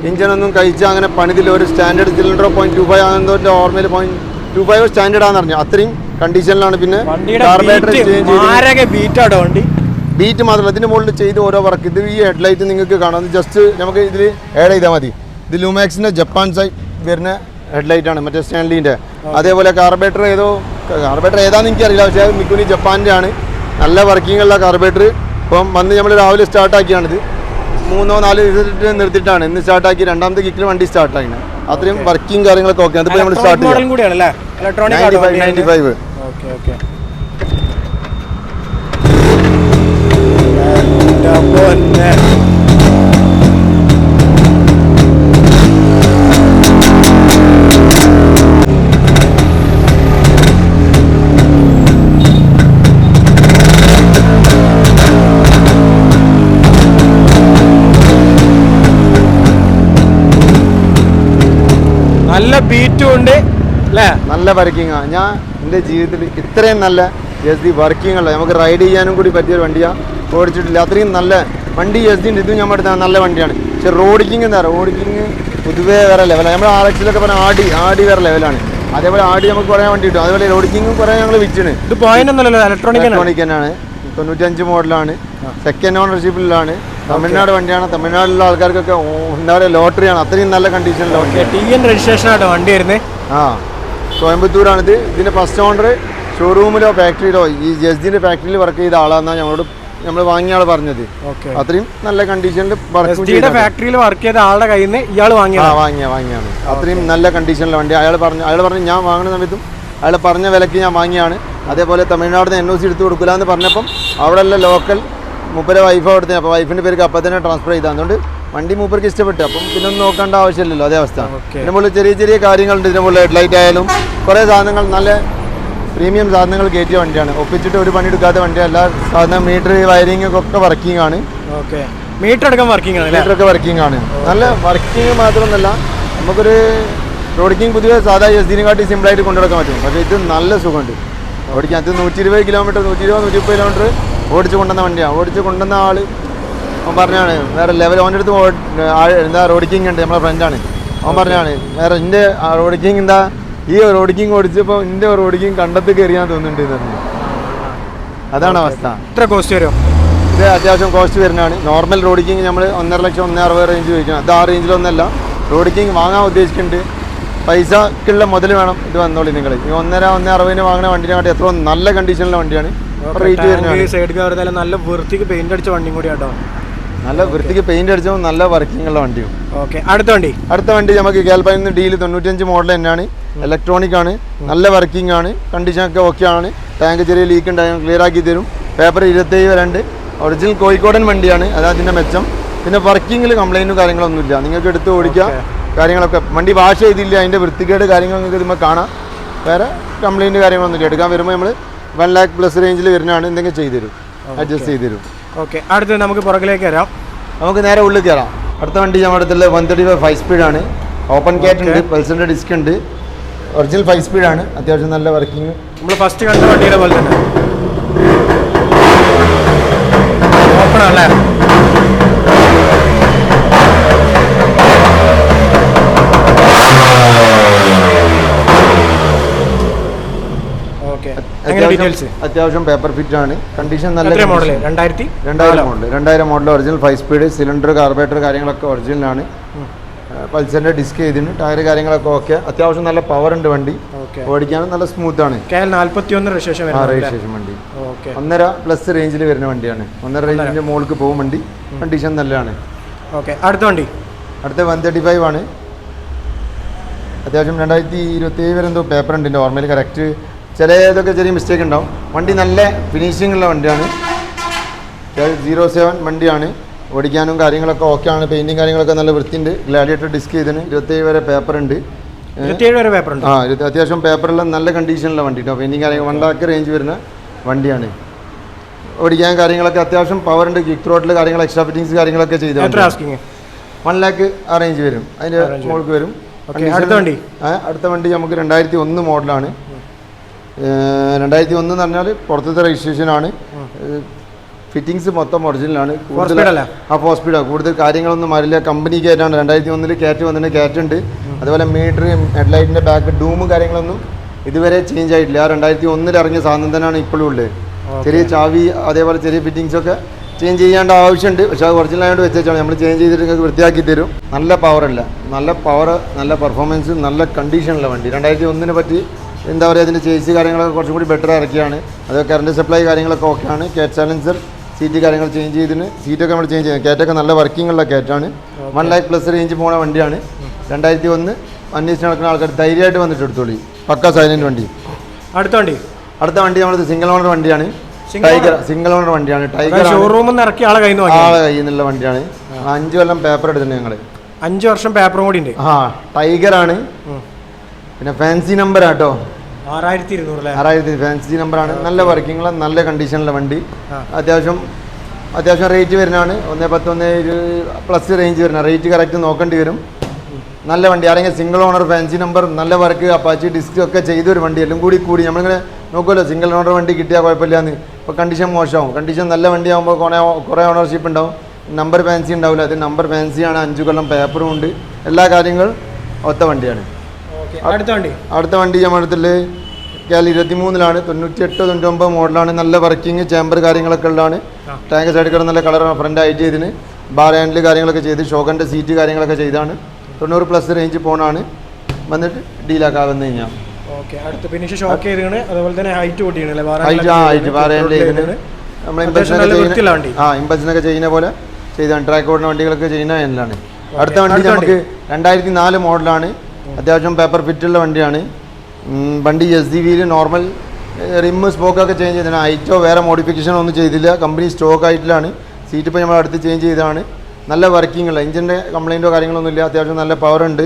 ഇഞ്ചിനൊന്നും കഴിച്ച് അങ്ങനെ പണിതിൽ ഒരു സ്റ്റാൻഡേർഡ് സിലിണ്ടറോ 0.25 ആണെന്നതിന്റെ ഓർമ്മയിൽ 0.25 സ്റ്റാൻഡേർഡ് ആണെന്ന് പറഞ്ഞു. അത്രയും കണ്ടീഷനിലാണ്. പിന്നെ കാർബറേറ്റർ വണ്ടി ബീറ്റ് മാത്രമല്ല, ഇതിന് മുകളിൽ ചെയ്ത് ഓരോ വർക്ക്. ഇത് ഈ ഹെഡ്ലൈറ്റ് നിങ്ങൾക്ക് കാണാം. ജസ്റ്റ് നമുക്ക് ഇതിൽ ആഡ് ചെയ്താൽ മതി. ഇത് ലൂമാക്സിന്റെ ജപ്പാൻ സൈഡ് വരുന്ന ഹെഡ്ലൈറ്റാണ്, മറ്റേ സ്റ്റാൻലീൻ്റെ. അതേപോലെ കാർബറേറ്റർ ഏതാണെന്ന് എനിക്കറിയില്ല, പക്ഷേ മിക്കുനി ജപ്പാൻ്റെ ആണ്. നല്ല വർക്കിംഗ് ഉള്ള കാർബറേറ്റർ. ഇപ്പം വന്ന് നമ്മൾ രാവിലെ സ്റ്റാർട്ടാക്കിയാണിത്. 3-4 ദിവസം നിർത്തിയിട്ടാണ് ഇന്ന് സ്റ്റാർട്ടാക്കി. രണ്ടാമത്തെ കിക്കിൽ വണ്ടി സ്റ്റാർട്ടാക്കിയാണ്. അത്രയും വർക്കിംഗ് കാര്യങ്ങളൊക്കെ ഓക്കെ. അതിപ്പോൾ നമ്മൾ സ്റ്റാർട്ട് ചെയ്യാം. 95. നല്ല ബീറ്റും ഉണ്ട് അല്ലേ? നല്ല വർക്കിംഗ് ആണ്. ഞാൻ എൻ്റെ ജീവിതത്തിൽ ഇത്രയും നല്ല വർക്കിംഗ് ഉള്ള, നമുക്ക് റൈഡ് ചെയ്യാനും കൂടി പറ്റിയൊരു വണ്ടിയാണ് ഓടിച്ചിട്ടില്ല. അത്രയും നല്ല വണ്ടി എസ്ഡിൻ്റെ ഇതും നമ്മൾ എടുത്താൽ നല്ല വണ്ടിയാണ്. പക്ഷെ റോഡിക്കിങ് എന്താ പറയുക, റോഡിക്കിങ് പൊതുവേ വേറെ ലെവലാണ്. നമ്മൾ RX-ലൊക്കെ പറഞ്ഞാൽ ആടി വേറെ ലെവലാണ്. അതേപോലെ ആടി നമുക്ക് കുറേ വണ്ടി കിട്ടും. അതേപോലെ റോഡിക്കിങ്ങും കുറേ ഞങ്ങൾ വിറ്റിന്. ഇത് പോയിന്റൊന്നുമല്ലല്ലോ, ഇലക്ട്രോണിക് തന്നെയാണ്. 95 മോഡലാണ്, സെക്കൻഡ് ഓണർഷിപ്പിലാണ്. തമിഴ്നാട് വണ്ടിയാണ്. തമിഴ്നാട്ടിലുള്ള ആൾക്കാർക്കൊക്കെ എന്താ പറയുക, ലോട്ടറിയാണ്. അത്രയും നല്ല കണ്ടീഷനിലുള്ള TN രജിസ്ട്രേഷനാണ് വണ്ടി വരുന്നത്. കോയമ്പത്തൂരാണിത്. ഇതിൻ്റെ ഫസ്റ്റ് ഓണർ ഷോറൂമിലോ ഫാക്ടറിയിലോ ഈ എസ്ഡിൻ്റെ ഫാക്ടറിയിൽ വർക്ക് ചെയ്ത ആളാണെന്നാണ് നമ്മൾ വാങ്ങിയ ആൾ പറഞ്ഞത്. അത്രയും നല്ല കണ്ടീഷനിൽ ഫാക്ടറിയിൽ വർക്ക് ചെയ്ത ആളുടെ കയ്യിൽ നിന്ന് ഇയാൾ വാങ്ങിയാണ്. അത്രയും നല്ല കണ്ടീഷനിലെ വണ്ടി. അയാൾ പറഞ്ഞു ഞാൻ വാങ്ങുന്ന സമയത്തും അയാൾ പറഞ്ഞ വിലയ്ക്ക് ഞാൻ വാങ്ങിയാണ്. അതേപോലെ തമിഴ്നാട് നിന്ന് NOC എടുത്ത് കൊടുക്കില്ല എന്ന് പറഞ്ഞപ്പം അവിടെയുള്ള ലോക്കൽ മൂപ്പരെ വൈഫ് കൊടുത്തത്. അപ്പോൾ വൈഫിൻ്റെ പേർക്ക് അപ്പം തന്നെ ട്രാൻസ്ഫർ ചെയ്ത്. അതുകൊണ്ട് വണ്ടി മൂപ്പർക്ക് ഇഷ്ടപ്പെട്ടു. അപ്പം പിന്നെ ഒന്നും നോക്കേണ്ട ആവശ്യമില്ലല്ലോ, അതേ അവസ്ഥ. ഇതിൻ്റെ മുകളിൽ ചെറിയ കാര്യങ്ങളുണ്ട്. ഇതിൻ്റെ മുകളിൽ ഹെഡ്ലൈറ്റ് ആയാലും കുറേ സാധനങ്ങൾ നല്ല പ്രീമിയം സാധനങ്ങൾ കയറ്റിയ വണ്ടിയാണ്. ഒപ്പിച്ചിട്ട് ഒരു പണി എടുക്കാത്ത വണ്ടിയാണ്. എല്ലാ സാധനം മീറ്റർ വയറിംഗ് ഒക്കെ വർക്കിംഗ് ആണ്. മീറ്റർ ഒക്കെ വർക്കിംഗ് ആണ്. നല്ല വർക്കിംഗ് മാത്രമൊന്നുമല്ല, നമുക്കൊരു റോഡിക്കിങ് പൊതുവെ സാധാ എസ്ഡിനെക്കാട്ടി സിമ്പിളായിട്ട് കൊണ്ടുനടക്കാൻ പറ്റും. പക്ഷേ ഇത് നല്ല സുഖമുണ്ട് ഓടിക്കാൻ. അത് 120 കിലോമീറ്റർ 120-130 കിലോമീറ്റർ ഓടിച്ച് കൊണ്ടുവന്ന വണ്ടിയാണ്. ഓടിച്ച് കൊണ്ടുവന്ന ആൾ അവൻ പറഞ്ഞാണ് വേറെ ലെവൽ. അവൻ്റെ അടുത്ത് എന്താ റോഡിക്കിങ് ഉണ്ട്, നമ്മളെ ഫ്രണ്ടാണ്. അവൻ പറഞ്ഞാണ് വേറെ എൻ്റെ റോഡിക്കിങ് എന്താ, ഈ റോഡിക്കിങ് ഓടിച്ചപ്പോൾ എൻ്റെ റോഡിക്കിങ് കണ്ടത്ത് കയറിയാൻ തോന്നുന്നുണ്ട് എന്ന് പറഞ്ഞു. അതാണ് അവസ്ഥ. എത്ര കോസ്റ്റ് വരും? ഇത് അത്യാവശ്യം കോസ്റ്റ് വരുന്നതാണ്. നോർമൽ റോഡിക്കിങ് നമ്മൾ 1.5 ലക്ഷം 1.60 റേഞ്ച് ചോദിക്കണം. അത് ആ റേഞ്ചിലൊന്നല്ല. റോഡിക്കിങ് വാങ്ങാൻ ഉദ്ദേശിക്കുന്നുണ്ട്, പൈസക്കുള്ള മുതൽ വേണം. ഇത് വന്നോളി നിങ്ങൾ. ഈ 1.60 വാങ്ങുന്ന വണ്ടിനെക്കാട്ടി എത്ര നല്ല കണ്ടീഷനിലുള്ള വണ്ടിയാണ്. റേറ്റ് വരുന്നത് നല്ല വൃത്തിക്ക് പെയിന്റ് അടിച്ച വണ്ടിയും കൂടി കേട്ടോ. നല്ല വൃത്തിക്ക് പെയിന്റ് അടിച്ചപ്പോൾ നല്ല വർക്കിംഗ് ഉള്ള വണ്ടിയും. അടുത്ത വണ്ടി നമുക്ക് കേൾപ്പാനിന്ന് ഡീൽ 95 മോഡൽ തന്നെയാണ്. ഇലക്ട്രോണിക് ആണ്, നല്ല വർക്കിംഗ് ആണ്, കണ്ടീഷനൊക്കെ ഓക്കെ ആണ്. ടാങ്ക് ചെറിയ ലീക്ക് ഉണ്ടായാൽ ക്ലിയർ ആക്കി തരും. പേപ്പർ 27 വരെ ഉണ്ട്. ഒറിജിനൽ കോഴിക്കോടൻ വണ്ടിയാണ്, അതാ അതിൻ്റെ മെച്ചം. പിന്നെ വർക്കിങ്ങിൽ കംപ്ലൈൻറ്റും കാര്യങ്ങളൊന്നുമില്ല. നിങ്ങൾക്ക് എടുത്ത് ഓടിക്കാം, കാര്യങ്ങളൊക്കെ. വണ്ടി വാഷ് ചെയ്തില്ല, അതിൻ്റെ വൃത്തികേട് കാര്യങ്ങൾ നിങ്ങൾക്ക് ഇതുമ്പോൾ കാണാം. വേറെ കംപ്ലൈൻറ്റ് കാര്യങ്ങളൊന്നുമില്ല. എടുക്കാൻ വരുമ്പോൾ നമ്മൾ 1 lakh പ്ലസ് റേഞ്ചിൽ വരുന്നതാണ്, എന്തെങ്കിലും ചെയ്തു തരും, അഡ്ജസ്റ്റ് ചെയ്ത് തരും. ഓക്കെ, അടുത്ത് നമുക്ക് പുറകിലേക്ക് വരാം. നമുക്ക് നേരെ ഉള്ളിൽ കയറാം. അടുത്ത വണ്ടി നമ്മുടെ അടുത്തുള്ള 135 5 സ്പീഡാണ്. ഓപ്പൺ ക്യാറ്റ് ഉണ്ട്, പൾസറിൻ്റെ ഡിസ്ക് ഉണ്ട്, ഒറിജിനൽ 5 സ്പീഡാണ്. അത്യാവശ്യം നല്ല വർക്കിംഗ്. നമ്മൾ ഫസ്റ്റ് കണ്ട വണ്ടിയുടെ പോലെ തന്നെ ഓപ്പൺ അല്ലേ? അത്യാവശ്യം പേപ്പർ ഫിറ്റ് ആണ്. കണ്ടീഷൻ നല്ല model 2000 model original 5 speed. Cylinder carburettor കാര്യങ്ങളൊക്കെ ഒറിജിനലാണ്. പൾസറിന്റെ ഡിസ്ക് ചെയ്തിന്, ടയർ കാര്യങ്ങളൊക്കെ ഓക്കെ. അത്യാവശ്യം നല്ല പവർ ഉണ്ട് വണ്ടി, ഓടിക്കാനും നല്ല സ്മൂത്ത് ആണ്. 41 രജിസ്ട്രേഷൻ വണ്ടി 1.5 പ്ലസ് റേഞ്ചിൽ വരുന്ന വണ്ടിയാണ്. 1.5 റേഞ്ചിന്റെ മുകളിൽ പോകും വണ്ടി. കണ്ടീഷൻ നല്ലതാണ്. അടുത്ത വണ്ടി അടുത്ത 135 ആണ്. അത്യാവശ്യം 2027 വരെ എന്തോ പേപ്പർ ഉണ്ട് ഓർമ്മയിൽ കറക്റ്റ്. ചില ഇതൊക്കെ ചെറിയ മിസ്റ്റേക്ക് ഉണ്ടാവും. വണ്ടി നല്ല ഫിനിഷിംഗ് ഉള്ള വണ്ടിയാണ്. 07 വണ്ടിയാണ്. ഓടിക്കാനും കാര്യങ്ങളൊക്കെ ഓക്കെ ആണ്. പെയിൻറ്റിങ് കാര്യങ്ങളൊക്കെ നല്ല വൃത്തിയുണ്ട്. ഗ്ലാഡിയേറ്റർ ഡിസ്ക് ചെയ്തിന് 27 വരെ പേപ്പർ ഉണ്ട്. അത്യാവശ്യം പേപ്പറുള്ള നല്ല കണ്ടീഷനുള്ള വണ്ടി കേട്ടോ. പെയിൻറ്റിങ് കാര്യങ്ങൾ 1 lakh റേഞ്ച് വരുന്ന വണ്ടിയാണ്. ഓടിക്കാൻ കാര്യങ്ങളൊക്കെ അത്യാവശ്യം പവർ ഉണ്ട്. കിക്ക് ത്രോട്ടിൽ കാര്യങ്ങൾ എക്സ്ട്രാ ഫിറ്റിങ്സ് കാര്യങ്ങളൊക്കെ ചെയ്ത് 1 lakh ആ റേഞ്ച് വരും, അതിൻ്റെ മുകൾക്ക് വരും. അടുത്ത വണ്ടി നമുക്ക് 2001 മോഡലാണ്. 2001 എന്ന് പറഞ്ഞാൽ പുറത്തത്തെ രജിസ്ട്രേഷനാണ്. ഫിറ്റിങ്സ് മൊത്തം ഒറിജിനലാണ്. കൂടുതൽ 4 സ്പീഡാണ്. കൂടുതൽ കാര്യങ്ങളൊന്നും മാറില്ല. കമ്പനി ക്യാറ്റാണ്. 2001 ക്യാറ്റ് വന്നിട്ട് ക്യാറ്റ് ഉണ്ട്. അതുപോലെ മീറ്റർ, ഹെഡ്ലൈറ്റിൻ്റെ ബാക്ക് ഡൂമും കാര്യങ്ങളൊന്നും ഇതുവരെ ചേഞ്ച് ആയിട്ടില്ല. 2001 ഇറങ്ങിയ സാധനം തന്നെയാണ് ഇപ്പോഴും ഉള്ളത്. ചെറിയ ചാവി അതേപോലെ ചെറിയ ഫിറ്റിങ്സൊക്കെ ചേഞ്ച് ചെയ്യേണ്ട ആവശ്യമുണ്ട്. പക്ഷേ അത് ഒറിജിനൽ ആയിട്ട് വെച്ചാണ് നമ്മൾ ചേഞ്ച് ചെയ്തിട്ട് നിങ്ങൾക്ക് വൃത്തിയാക്കി തരും. നല്ല പവറല്ല, നല്ല പവർ, നല്ല പെർഫോമൻസ്, നല്ല കണ്ടീഷനുള്ള വണ്ടി. 2001 പറ്റി എന്താ പറയുക, അതിൻ്റെ ചേസ് കാര്യങ്ങളൊക്കെ കുറച്ചും കൂടി ബെറ്റർ ഇറക്കിയാണ്. അത് കറണ്ട് സപ്ലൈ കാര്യങ്ങളൊക്കെ ഓക്കെയാണ്. ക്യാറ്റ് സൈലൻസർ, സീറ്റ് കാര്യങ്ങൾ ചേഞ്ച് ചെയ്തിന്. സീറ്റൊക്കെ നമ്മൾ ചേഞ്ച് ചെയ്യുന്നത്. ക്യാറ്റൊക്കെ നല്ല വർക്കിംഗ് ഉള്ള ക്യാറ്റാണ്. 1 lakh പ്ലസ് റേഞ്ച് പോകുന്ന വണ്ടിയാണ്. 2001 അന്വേഷിച്ച് നടക്കുന്ന ആൾക്കാർ ധൈര്യമായിട്ട് വന്നിട്ട് എടുത്തോളി. പക്ക സൈലൻറ്റ് വണ്ടി. അടുത്ത വണ്ടി നമ്മളത് സിംഗിൾ ഓണർ വണ്ടിയാണ്. ടൈഗർ സിംഗിൾ ഓണർ വണ്ടിയാണ്. ടൈഗർ ഷോറൂമിൽ നിന്ന് ഇറക്കിയ ആളെ കയ്യിൽ നിന്നുള്ള വണ്ടിയാണ്. 5 കൊല്ലം പേപ്പർ എടുത്തിട്ടുണ്ട് ഞങ്ങൾ. 5 വർഷം പേപ്പറും കൂടി ഉണ്ട്. ടൈഗർ ആണ്. പിന്നെ ഫാൻസി നമ്പർ ആട്ടോ, 6200 ഫാൻസി നമ്പറാണ്. നല്ല വർക്കിംഗുള്ള നല്ല കണ്ടീഷനുള്ള വണ്ടി. അത്യാവശ്യം റേറ്റ് വരുന്നതാണ്. 110 1 പ്ലസ് റേഞ്ച് വരുന്ന. റേറ്റ് കറക്റ്റ് നോക്കേണ്ടി വരും. നല്ല വണ്ടി. ആരെങ്കിലും സിംഗിൾ ഓണർ ഫാൻസി നമ്പർ, നല്ല വർക്ക്, അപ്പാച്ചി ഡിസ്ക് ഒക്കെ ചെയ്തൊരു വണ്ടി. എല്ലാം കൂടി നമ്മളിങ്ങനെ നോക്കുമല്ലോ, സിംഗിൾ ഓണർ വണ്ടി കിട്ടിയാൽ കുഴപ്പമില്ലാന്ന്. ഇപ്പോൾ കണ്ടീഷൻ മോശമാവും. കണ്ടീഷൻ നല്ല വണ്ടി ആകുമ്പോൾ കുറേ ഓണർഷിപ്പ് ഉണ്ടാവും. നമ്പർ ഫാൻസി ഉണ്ടാവില്ല. അത് നമ്പർ ഫാൻസിയാണ്. 5 കൊല്ലം പേപ്പറും ഉണ്ട്. എല്ലാ കാര്യങ്ങളും ഒത്ത വണ്ടിയാണ്. അടുത്ത വണ്ടി നമ്മുടെ അടുത്തുള്ള 2023 98 99 മോഡലാണ്. നല്ല വർക്കിംഗ്, ചേമ്പർ കാര്യങ്ങളൊക്കെ ഉള്ളതാണ്. ടാങ്ക് സൈഡിൽ കിടന്ന നല്ല കളർ ഫ്രണ്ട് ഹൈറ്റ് ചെയ്തിന്. ബാർ ഹാൻഡിൽ കാര്യങ്ങളൊക്കെ ചെയ്ത് ഷോക്കൻ്റെ സീറ്റ് കാര്യങ്ങളൊക്കെ ചെയ്താണ്. 90 പ്ലസ് റേഞ്ച് പോണാണ്. വന്നിട്ട് ഡീലാക്കാവുന്ന കഴിഞ്ഞാൽ ഇമ്പസിനൊക്കെ ചെയ്യുന്ന പോലെ ചെയ്താണ്. ട്രാക്ക് ഓടുന്ന വണ്ടികളൊക്കെ ചെയ്യുന്ന എന്നാണ്. അടുത്ത വണ്ടി നമുക്ക് 2004 മോഡലാണ്. അത്യാവശ്യം പേപ്പർ ഫിറ്റുള്ള വണ്ടിയാണ്. വണ്ടി SUV നോർമൽ റിമ്മ് സ്പോക്കൊക്കെ ചേഞ്ച് ചെയ്തതാണ്. ഹൈറ്റോ വേറെ മോഡിഫിക്കേഷനോ ഒന്നും ചെയ്തില്ല. Company stock ആയിട്ടിലാണ്. സീറ്റ് ഇപ്പോൾ നമ്മൾ അടുത്ത് ചേഞ്ച് ചെയ്തതാണ്. നല്ല വർക്കിംഗ് ഉള്ള, എഞ്ചിൻ്റെ കംപ്ലൈൻറ്റോ കാര്യങ്ങളൊന്നും ഇല്ല. അത്യാവശ്യം നല്ല പവർ ഉണ്ട്.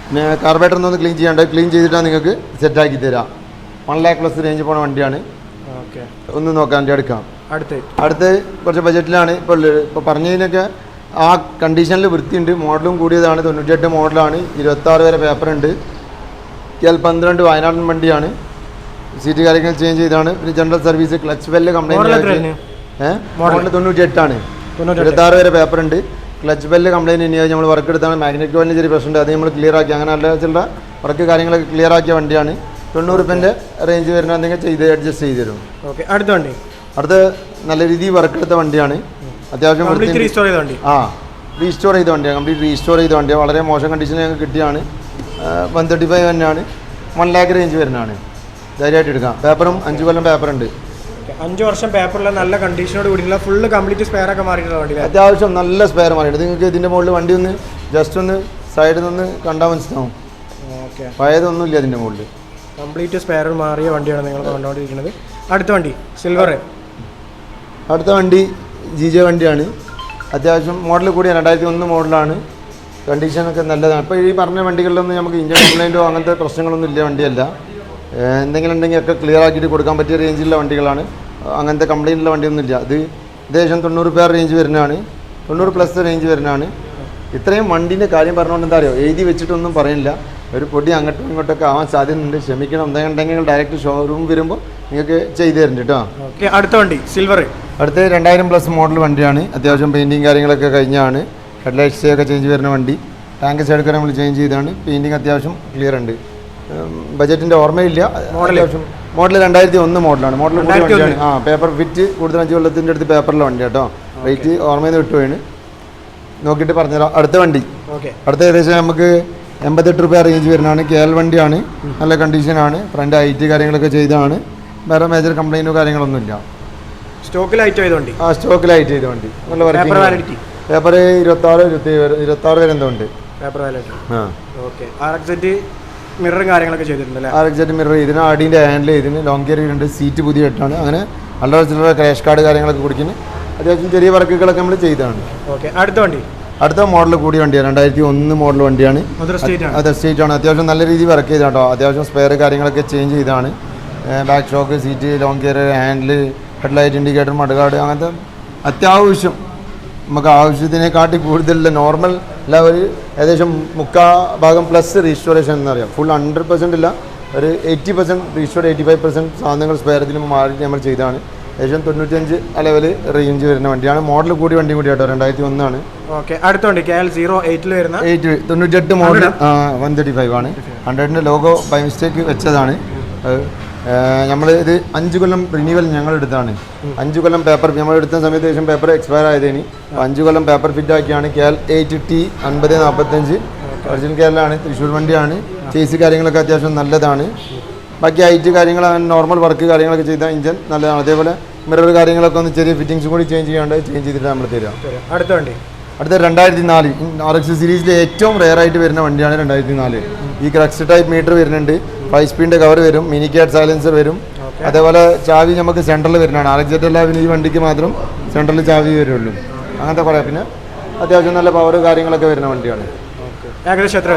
പിന്നെ കാർബറേറ്റർ ഒന്നും ക്ലീൻ ചെയ്യാണ്ട്, ക്ലീൻ ചെയ്തിട്ടാണ് നിങ്ങൾക്ക് സെറ്റാക്കി തരാം. 1 lakh പ്ലസ് റേഞ്ച് പോണ വണ്ടിയാണ്. ഒന്ന് നോക്കാൻ എടുക്കാം. അടുത്ത് കുറച്ച് ബജറ്റിലാണ് ഇപ്പോൾ പറഞ്ഞതിനൊക്കെ. ആ കണ്ടീഷനിൽ വൃത്തിയുണ്ട്. മോഡലും കൂടിയതാണ്. 98 മോഡലാണ്. 26 വരെ പേപ്പർ ഉണ്ട്. KL12 വയനാടൻ വണ്ടിയാണ്. സീറ്റ് കാര്യങ്ങൾ ചേഞ്ച് ചെയ്താണ്. പിന്നെ ജനറൽ സർവീസ്, ക്ലച്ച് വെല്ല് കംപ്ലൈൻറ്റ്. മോഡൽ 98 ആണ്. 26 വരെ പേപ്പർ ഉണ്ട്. ക്ലച്ച് ബെല്ല് കംപ്ലൈൻറ്റ് ഇനി നമ്മൾ വർക്ക് എടുത്താണ്. മാഗ്നറ്റിക് ഓയിലിന് ചെറിയ പ്രശ്നമുണ്ട്. അത് നമ്മൾ ക്ലിയർ ആക്കി. അങ്ങനെ നല്ല ചില വർക്ക് കാര്യങ്ങളൊക്കെ ക്ലിയർ ആക്കിയ വണ്ടിയാണ്. 90 രൂപേൻ്റെ റേഞ്ച് വരുന്ന എന്തെങ്കിലും ചെയ്ത് അഡ്ജസ്റ്റ് ചെയ്ത് തരും. അടുത്ത നല്ല രീതിയിൽ വർക്ക് എടുത്ത വണ്ടിയാണ്. അത്യാവശ്യം റീസ്റ്റോർ ചെയ്ത വണ്ടിയാണ്. കംപ്ലീറ്റ് റീസ്റ്റോർ ചെയ്ത വണ്ടിയാണ്. വളരെ മോശം കണ്ടീഷനിൽ ഞങ്ങൾക്ക് കിട്ടിയാണ്. 135 തന്നെയാണ്. 1 lakh റേഞ്ച് വരുന്നതാണ്. ധൈര്യമായിട്ട് എടുക്കാം. പേപ്പറും 5 കൊല്ലം പേപ്പറുണ്ട്. 5 വർഷം പേപ്പറിലെ നല്ല കണ്ടീഷനോട് കൂടിയുള്ള ഫുള്ള് കംപ്ലീറ്റ് സ്പെയർ ഒക്കെ മാറിയിട്ടുള്ള വണ്ടി. അത്യാവശ്യം നല്ല സ്പെയർ മാറിയിട്ടുണ്ട്. നിങ്ങൾക്ക് ഇതിൻ്റെ മുകളിൽ വണ്ടി ഒന്ന് ജസ്റ്റ് ഒന്ന് സൈഡിൽ നിന്ന് കണ്ടാൽ മനസ്സിലാവും. പഴയതൊന്നും ഇല്ല അതിൻ്റെ മുകളിൽ. കംപ്ലീറ്റ് സ്പെയർ മാറിയ വണ്ടിയാണ് നിങ്ങൾ കണ്ടുകൊണ്ടിരിക്കുന്നത്. അടുത്ത വണ്ടി സിൽവർ. അടുത്ത വണ്ടി GJ വണ്ടിയാണ്. അത്യാവശ്യം മോഡൽ കൂടിയ 2001 മോഡലാണ്. കണ്ടീഷനൊക്കെ നല്ലതാണ്. ഇപ്പോൾ ഈ പറഞ്ഞ വണ്ടികളിലൊന്നും നമുക്ക് ഇഞ്ചൻ കംപ്ലൈൻറ്റോ അങ്ങനത്തെ പ്രശ്നങ്ങളൊന്നും ഇല്ല വണ്ടിയല്ല. എന്തെങ്കിലും ഉണ്ടെങ്കിൽ ഒക്കെ ക്ലിയർ ആക്കിയിട്ട് കൊടുക്കാൻ പറ്റിയ റേഞ്ചിലുള്ള വണ്ടികളാണ്. അങ്ങനത്തെ കംപ്ലൈൻറ്റുള്ള വണ്ടിയൊന്നും ഇല്ല. ഇത് ഏകദേശം 90 പേർ റേഞ്ച് വരുന്നതാണ്, 90+ റേഞ്ച് വരുന്നതാണ്. ഇത്രയും വണ്ടീൻ്റെ കാര്യം പറഞ്ഞുകൊണ്ട് എന്താ അറിയോ, എഴുതി വെച്ചിട്ടൊന്നും പറയുന്നില്ല. ഒരു പൊടി അങ്ങോട്ടും ഇങ്ങോട്ടൊക്കെ ആവാൻ സാധ്യതയുണ്ട്, ക്ഷമിക്കണം. എന്തെങ്കിലും ഉണ്ടെങ്കിൽ ഡയറക്റ്റ് ഷോറൂം വരുമ്പോൾ നിങ്ങൾക്ക് ചെയ്തു തരുന്നുണ്ട് കേട്ടോ. അടുത്ത വണ്ടി സിൽവർ, അടുത്ത് 2000+ മോഡൽ വണ്ടിയാണ്. അത്യാവശ്യം പെയിൻറ്റിങ് കാര്യങ്ങളൊക്കെ കഴിഞ്ഞാണ്. ഹെഡ്ലൈറ്റ്സ് ഒക്കെ ചേഞ്ച് വരുന്ന വണ്ടി. ടാങ്ക് സൈഡൊക്കെ നമ്മൾ ചേഞ്ച് ചെയ്താണ്. പെയിൻറ്റിങ് അത്യാവശ്യം ക്ലിയർ ഉണ്ട്. ബജറ്റിൻ്റെ ഓർമ്മയില്ല. അത്യാവശ്യം മോഡൽ 2001 മോഡലാണ്. മോഡൽ കൂടിയ വണ്ടിയാണ്. പേപ്പർ ഫിറ്റ് കൂടുതൽ 5 കൊല്ലത്തിൻ്റെ അടുത്ത് പേപ്പറിലെ വണ്ടി കേട്ടോ. റേറ്റ് ഓർമ്മയിൽ നിന്ന് വിട്ടുപോയാണ്, നോക്കിയിട്ട് പറഞ്ഞുതരാം. അടുത്ത വണ്ടി അടുത്ത ഏകദേശം നമുക്ക് 88 രൂപ റേഞ്ച് വരുന്നതാണ്. KL വണ്ടിയാണ്, നല്ല കണ്ടീഷനാണ്. ഫ്രണ്ട് IT കാര്യങ്ങളൊക്കെ ചെയ്തതാണ്. വേറെ മേജർ കംപ്ലൈൻറ്റോ കാര്യങ്ങളൊന്നുമില്ല. സ്റ്റോക്കിലായിട്ട് ചെയ്ത വണ്ടി. സ്റ്റോക്കിലായിട്ട് ചെയ്ത വണ്ടി. നല്ല വർക്കിംഗ്. പേപ്പർ 26 വരെ എന്തോ ഉണ്ട് പേപ്പർ വാലിഡിറ്റി. മിററും കാര്യങ്ങളൊക്കെ ചെയ്തിട്ടുണ്ട്. RX മിറർ, ഇതിന് അടീൻ്റെ ഹാൻഡിൽ, ഇതിന് ലോങ് ഗിയർ ഉണ്ട്, സീറ്റ് പുതിയ ഇട്ടാണ്. അങ്ങനെ അല്ലറ ചില്ലറ ക്രാഷ് കാർഡ് കാര്യങ്ങളൊക്കെ കൊടുക്കുന്നു. അത്യാവശ്യം ചെറിയ വർക്കുകളൊക്കെ നമ്മൾ ചെയ്തതാണ്. അടുത്ത മോഡൽ കൂടിയ വണ്ടിയാണ്. 2001 മോഡൽ വണ്ടിയാണ്. അതർ സ്റ്റേറ്റ് ആണ്. അത്യാവശ്യം നല്ല രീതിയിൽ വർക്ക് ചെയ്താണ് കേട്ടോ. അത്യാവശ്യം സ്പെയർ കാര്യങ്ങളൊക്കെ ചേഞ്ച് ചെയ്താണ്. Back shock, seat, long gear, handle, headlight, indicator, mudguard, അങ്ങനത്തെ അത്യാവശ്യം നമുക്ക് ആവശ്യത്തിനെക്കാട്ടി കൂടുതലുള്ള നോർമൽ അല്ല, ഒരു ഏകദേശം 3/4+ റീസ്റ്റോറേഷൻ എന്നറിയാം. ഫുൾ 100% ഇല്ല, ഒരു 80% റീസ്റ്റോർ, 85% സാധനങ്ങൾ സ്പെയറത്തിലും മാറി നമ്മൾ ചെയ്താണ്. ഏകദേശം 95 ലെവൽ റേഞ്ച് വരുന്ന വണ്ടിയാണ്. മോഡൽ കൂടി വണ്ടി കൂടി കേട്ടോ. 2001 ആണ്. അടുത്ത വണ്ടി KL 08 വരുന്ന 98 മോഡൽ 135 ആണ്. 100ൻ്റെ ലോഗോ ബൈ മിസ്റ്റേക്ക് വെച്ചതാണ്. നമ്മൾ ഇത് 5 കൊല്ലം റിന്യൂവൽ ഞങ്ങൾ എടുത്താണ്. 5 കൊല്ലം പേപ്പർ നമ്മൾ എടുത്ത സമയത്ത് ശേഷം പേപ്പർ എക്സ്പയർ ആയതിന് 5 കൊല്ലം പേപ്പർ ഫിറ്റ് ആക്കിയാണ്. KL 8T 5045 original KL Thrissur വണ്ടിയാണ്. ചേസി കാര്യങ്ങളൊക്കെ അത്യാവശ്യം നല്ലതാണ്. ബാക്കി IT കാര്യങ്ങൾ നോർമൽ വർക്ക് കാര്യങ്ങളൊക്കെ ചെയ്ത ഇഞ്ചൻ നല്ലതാണ്. അതേപോലെ മിറർ കാര്യങ്ങളൊക്കെ ഒന്ന് ചെറിയ ഫിറ്റിങ്സ് കൂടി ചേഞ്ച് ചെയ്യാണ്ട് ചേഞ്ച് ചെയ്തിട്ട് നമ്മൾ തരാം. അടുത്ത വണ്ടി അടുത്ത 2004 RX സീരീസിലെ ഏറ്റവും റെയർ ആയിട്ട് വരുന്ന വണ്ടിയാണ് 2004. ഈ ക്രക്സ് ടൈപ്പ് മീറ്റർ വരുന്നുണ്ട്. 5 സ്പീഡിൻ്റെ കവർ വരും. മിനി ക്യാറ്റ് സൈലൻസർ വരും. അതേപോലെ ചാവി നമുക്ക് സെൻട്രൽ വരുന്നതാണ്. RX ഈ വണ്ടിക്ക് മാത്രം സെൻട്രൽ ചാവി വരുള്ളൂ. അങ്ങനത്തെ കുറേ. പിന്നെ അത്യാവശ്യം നല്ല പവർ കാര്യങ്ങളൊക്കെ വരുന്ന വണ്ടിയാണ്. ഏകദേശം എത്ര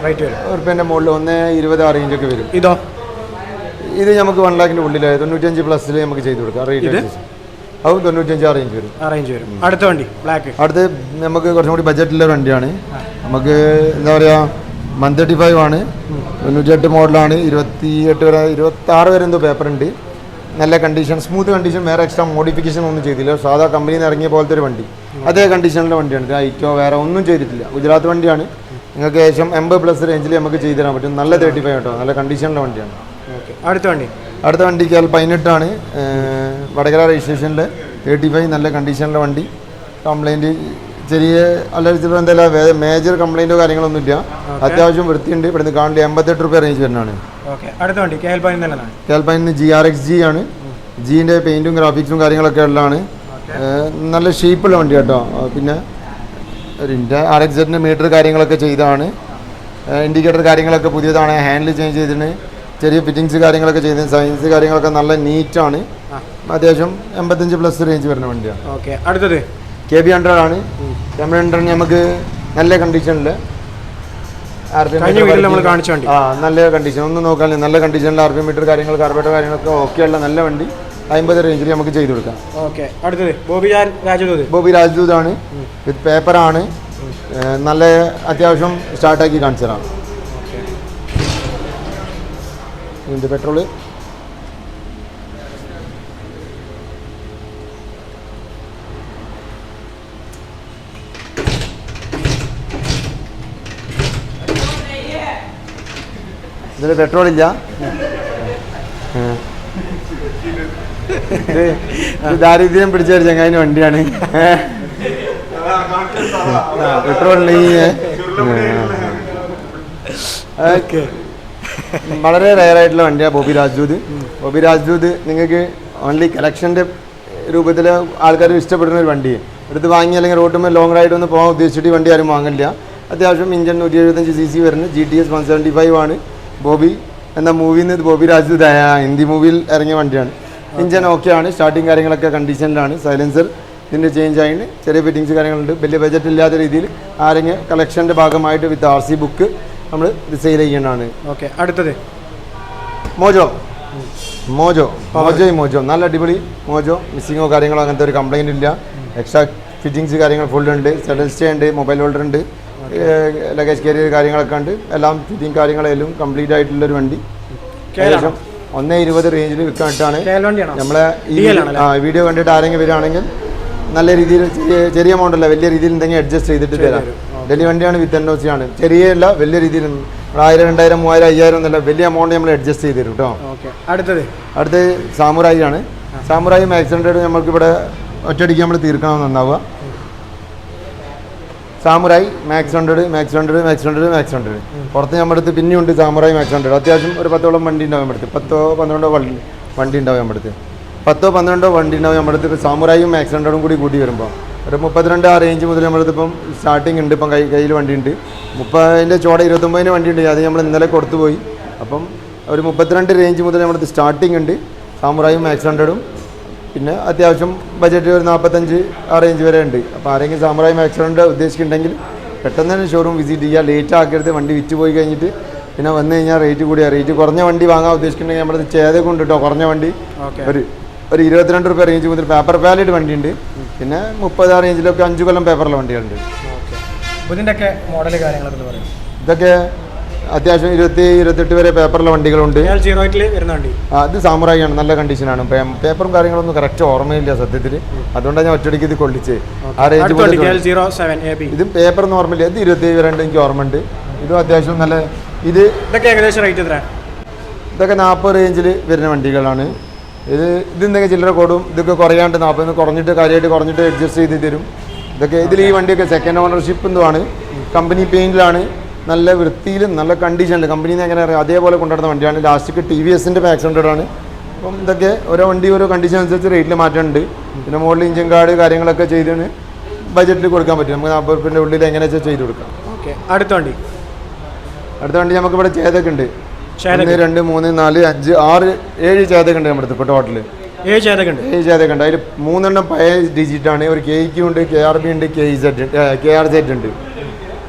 റേറ്റ് വരും? ഉറുപ്പ്യൻ്റെ മുകളിൽ 1.20 ആ റേഞ്ചൊക്കെ വരും. ഇത് നമുക്ക് 1 lakhൻ്റെ ഉള്ളിൽ 95+ നമുക്ക് ചെയ്ത് കൊടുക്കാം. റേറ്റ് അത് 95 ആ റേഞ്ച് വരും. അടുത്ത വണ്ടി ബ്ലാക്ക്. അടുത്ത് നമുക്ക് കുറച്ചും കൂടി ബഡ്ജറ്റുള്ള വണ്ടിയാണ്. നമുക്ക് എന്താ പറയുക, 135 ആണ്. 98 മോഡലാണ്. 28 വരെ 26 വരെ എന്തോ പേപ്പർ ഉണ്ട്. നല്ല കണ്ടീഷൻ, സ്മൂത്ത് കണ്ടീഷൻ. വേറെ എക്സ്ട്രാ മോഡിഫിക്കേഷൻ ഒന്നും ചെയ്തില്ല. സാധാ കമ്പനിയിൽ നിന്ന് ഇറങ്ങിയ പോലത്തെ ഒരു വണ്ടി, അതേ കണ്ടീഷനിലെ വണ്ടിയാണ്. ഐറ്റോ വേറെ ഒന്നും ചെയ്തിട്ടില്ല. ഗുജറാത്ത് വണ്ടിയാണ്. നിങ്ങൾക്ക് ഏകദേശം 80+ റേഞ്ചിൽ നമുക്ക് ചെയ്തു തരാൻ പറ്റും. നല്ല 35 കേട്ടോ, നല്ല കണ്ടീഷനിലെ വണ്ടിയാണ്. അടുത്ത വണ്ടി KL 18 ആണ്. വടകര രജിസ്ട്രേഷനിൽ 35, നല്ല കണ്ടീഷനിലെ വണ്ടി. കംപ്ലൈൻറ്റ് ചെറിയ അല്ലറ എന്തെങ്കിലും മേജർ കംപ്ലൈൻറ്റോ കാര്യങ്ങളൊന്നുമില്ല. അത്യാവശ്യം വൃത്തിയുണ്ട്. ഇവിടുന്ന് കാണില്ല. 88 രൂപ റേഞ്ച് വരുന്നതാണ്. KL 18 GRXG ആണ്. ജീൻ്റെ പെയിൻറ്റും ഗ്രാഫിക്സും കാര്യങ്ങളൊക്കെ ഉള്ളതാണ്. നല്ല ഷേപ്പുള്ള വണ്ടി കേട്ടോ. പിന്നെ RXZ മീറ്റർ കാര്യങ്ങളൊക്കെ ചെയ്തതാണ്. ഇൻഡിക്കേറ്റർ കാര്യങ്ങളൊക്കെ പുതിയതാണ്. ഹാൻഡിൽ ചേഞ്ച് ചെയ്തിട്ടുണ്ട്. ചെറിയ ഫിറ്റിങ്സ് കാര്യങ്ങളൊക്കെ ചെയ്തത്. സയൻസ് കാര്യങ്ങളൊക്കെ നല്ല നീറ്റാണ്. അത്യാവശ്യം 85+ റേഞ്ച് വരുന്ന വണ്ടിയാണ്. അടുത്തത് KB 100 ആണ്. KB 100 നമുക്ക് നല്ല കണ്ടീഷനിൽ നല്ല കണ്ടീഷൻ, ഒന്നും നോക്കാനില്ല. നല്ല കണ്ടീഷനിൽ RPM മീറ്റർ കാര്യങ്ങൾ, കാർബറേറ്റർ കാര്യങ്ങളൊക്കെ ഓക്കെയുള്ള നല്ല വണ്ടി 50 റേഞ്ചിൽ നമുക്ക് ചെയ്ത് കൊടുക്കാം. അടുത്തത് ബോബി രാജ്ദൂത് ആണ്. വിത്ത് പേപ്പറാണ്. നല്ല അത്യാവശ്യം സ്റ്റാർട്ടാക്കി കാണിച്ചു തരാം. ഇതിൻ്റെ പെട്രോള് ഇതിൽ പെട്രോൾ ഇല്ല. ദാരിദ്ര്യം പിടിച്ചൊരു ചങ്ങാതിൻ്റെ വണ്ടിയാണ്. പെട്രോൾ വളരെ റെയറായിട്ടുള്ള വണ്ടിയാണ് ബോബി രാജ്ദൂത്. നിങ്ങൾക്ക് ഓൺലി കളക്ഷൻ്റെ രൂപത്തിൽ ആൾക്കാർ ഇഷ്ടപ്പെടുന്ന ഒരു വണ്ടി. എടുത്ത് വാങ്ങി അല്ലെങ്കിൽ റോഡുമ്പോൾ ലോങ് റൈഡ് ഒന്ന് പോകാൻ ഉദ്ദേശിച്ചിട്ട് വണ്ടി ആരും വാങ്ങില്ല. അത്യാവശ്യം ഇഞ്ചൻ 175 cc വരുന്നത് GTS 175 ആണ്. ബോബി എന്ന മൂവിയിൽ നിന്ന് ബോബി രാജ്ദൂത് ഹിന്ദി മൂവിയിൽ ഇറങ്ങിയ വണ്ടിയാണ്. ഇഞ്ചൻ ഓക്കെയാണ്. സ്റ്റാർട്ടിങ് കാര്യങ്ങളൊക്കെ കണ്ടീഷനിലാണ്. സൈലൻസർ ഇതിൻ്റെ ചേഞ്ച് ആയിട്ട് ചെറിയ ഫിറ്റിങ്സ് കാര്യങ്ങളുണ്ട്. വലിയ ബജറ്റ് ഇല്ലാത്ത രീതിയിൽ ആരെങ്കിലും കളക്ഷൻ്റെ ഭാഗമായിട്ട് വിത്ത് RC ബുക്ക് നമ്മൾ ഇത് സെയിൽ ചെയ്യേണ്ടതാണ്. ഓക്കെ, അടുത്തത് മോജോ. നല്ല അടിപൊളി മോജോ. മിസ്സിങ്ങോ കാര്യങ്ങളോ അങ്ങനത്തെ ഒരു കംപ്ലൈൻറ്റ് ഇല്ല. എക്സ്ട്രാ ഫിറ്റിങ്സ് കാര്യങ്ങൾ ഫുൾ ഉണ്ട്. സെഡൽ സ്റ്റേ ഉണ്ട്, മൊബൈൽ ഹോൾഡർ ഉണ്ട്, ലഗേജ് കാരിയർ കാര്യങ്ങളൊക്കെ ഉണ്ട്. എല്ലാം ഫിറ്റിംഗ് കാര്യങ്ങളെല്ലാം കംപ്ലീറ്റ് ആയിട്ടുള്ളൊരു വണ്ടി. ഏകദേശം 1.20 റേഞ്ചിൽ വിൽക്കാനായിട്ടാണ് നമ്മളെ ഈ വീഡിയോ കണ്ടിട്ട് ആരെങ്കിലും വരികയാണെങ്കിൽ നല്ല രീതിയിൽ ചെറിയ എമൗണ്ട് അല്ല, വലിയ രീതിയിൽ എന്തെങ്കിലും അഡ്ജസ്റ്റ് ചെയ്തിട്ട് തരാം. ഡെലി വണ്ടിയാണ്, വിത്ത് NOC ആണ്. ചെറിയല്ല, വലിയ രീതിയിൽ 1000, 2000, 3000, 5000 എന്നല്ല, വലിയ എമൗണ്ട് നമ്മൾ അഡ്ജസ്റ്റ് ചെയ്ത് തരും കേട്ടോ. അടുത്തത് സാമുറായി ആണ്. സാമുറായി മാക്സ് 100 നമ്മൾക്കിവിടെ ഒറ്റയടിക്ക് നമ്മൾ തീർക്കണമെന്ന് നന്നാവുക. സാമുറായി മാക്സ് 100 പുറത്ത് നമ്മുടെ അടുത്ത് പിന്നെയുണ്ട് സാമുറായി മാക്സ് 100. അത്യാവശ്യം ഒരു 10ഓളം വണ്ടി ഉണ്ടാവും നമ്മുടെ അടുത്ത്. 10-12 വണ്ടി ഉണ്ടാവും നമ്മുടെ അടുത്ത്. 10-12 വണ്ടി ഉണ്ടാവും നമ്മുടെ അടുത്ത്. ഇപ്പോൾ സാമുറായും മാക്സ് 100 കൂടി വരുമ്പോൾ ഒരു 32 ആ റേഞ്ച് മുതൽ നമ്മുടെ ഇപ്പം സ്റ്റാർട്ടിങ് ഉണ്ട്. ഇപ്പം കയ്യിൽ വണ്ടി ഉണ്ട്. 30ൻ്റെ ചോട 29 വണ്ടി ഉണ്ട്. അത് നമ്മൾ ഇന്നലെ കൊടുത്തു പോയി. അപ്പം ഒരു 32 റേഞ്ച് മുതൽ നമ്മുടെ അടുത്ത് സ്റ്റാർട്ടിങ് ഉണ്ട് സാമുറായും മാക്സ് 100. പിന്നെ അത്യാവശ്യം ബജറ്റ് ഒരു 45 ആ റേഞ്ച് വരെ ഉണ്ട്. അപ്പോൾ ആരെങ്കിലും സാമുറായി മാക്സ് 100 ഉദ്ദേശിക്കുന്നുണ്ടെങ്കിൽ പെട്ടെന്ന് തന്നെ ഷോറൂം വിസിറ്റ് ചെയ്യുക. ലേറ്റ് ആക്കരുത്. വണ്ടി വിറ്റ് പോയി കഴിഞ്ഞിട്ട് പിന്നെ വന്നു കഴിഞ്ഞാൽ റേറ്റ് കുറഞ്ഞ വണ്ടി വാങ്ങാൻ ഉദ്ദേശിക്കുന്നുണ്ടെങ്കിൽ നമ്മുടെ ചേതൊക്കെ ഉണ്ട് കേട്ടോ. കുറഞ്ഞ വണ്ടി ഒരു 22 രൂപ റേഞ്ച് മുതൽ പേപ്പർ വാലിഡ് വണ്ടി ഉണ്ട്. പിന്നെ 30 ആ റേഞ്ചിലൊക്കെ 5 കൊല്ലം പേപ്പറിലെ വണ്ടികളുണ്ട്. ഇതൊക്കെ അത്യാവശ്യം 27-28 വരെ പേപ്പറിലെ വണ്ടികളുണ്ട്. അത് സാമുറായിയാണ്, നല്ല കണ്ടീഷനാണ്. പേപ്പറും കാര്യങ്ങളൊന്നും കറക്റ്റ് ഓർമ്മയില്ല സത്യത്തിൽ. അതുകൊണ്ടാണ് ഞാൻ ഒറ്റയടിക്ക് ഇത് കൊള്ളിച്ച് ആ റേഞ്ച്. ഇതും പേപ്പർ ഓർമ്മയില്ല. ഇത് 27 എനിക്ക് ഓർമ്മയുണ്ട്. ഇതും അത്യാവശ്യം നല്ല. ഇതൊക്കെ 40 റേഞ്ചിൽ വരുന്ന വണ്ടികളാണ്. ഇതെന്തൊക്കെ ചില്ലറ കൊടും. ഇതൊക്കെ കുറയാണ്ട് 40 കുറഞ്ഞിട്ട് കാര്യമായിട്ട് അഡ്ജസ്റ്റ് ചെയ്ത് തരും. ഇതൊക്കെ ഈ വണ്ടിയൊക്കെ സെക്കൻഡ് ഓണർഷിപ്പ് എന്തുവാണ്. കമ്പനി പെയിൻറ്റിലാണ്, നല്ല വൃത്തിയിലും നല്ല കണ്ടീഷനിൽ കമ്പനിയിൽ നിന്ന് എങ്ങനെ അറിയാം അതേപോലെ കൊണ്ടുവരുന്ന വണ്ടിയാണ്. ലാസ്റ്റിക്ക് TVSൻ്റെ മാക്സ് 100 ആണ്. അപ്പം ഇതൊക്കെ ഓരോ വണ്ടി ഓരോ കണ്ടീഷൻ അനുസരിച്ച് റേറ്റിൽ മാറ്റമുണ്ട്. പിന്നെ മുകളിൽ ഇഞ്ചിൻ കാർഡ് കാര്യങ്ങളൊക്കെ ചെയ്തിന് ബജറ്റിൽ കൊടുക്കാൻ പറ്റും. നമുക്ക് 40 രൂപയുടെ ഉള്ളിൽ എങ്ങനെ വെച്ചാൽ ചെയ്ത് കൊടുക്കാം. അടുത്ത വണ്ടി നമുക്കിവിടെ ചേതൊക്കെ ഉണ്ട്. 1, 2, 3, 4, 5, 6, 7 ചേതൊക്കെ ഉണ്ട് നമ്മുടെ അടുത്ത്. ഇപ്പോൾ ടോട്ടൽ 7 ചേതൊക്കെ ഉണ്ട്. അതിൽ 3 പഴയ ഡിജിറ്റാണ്. ഒരു KQ ഉണ്ട്, KRB ഉണ്ട്, KRZ ഉണ്ട്.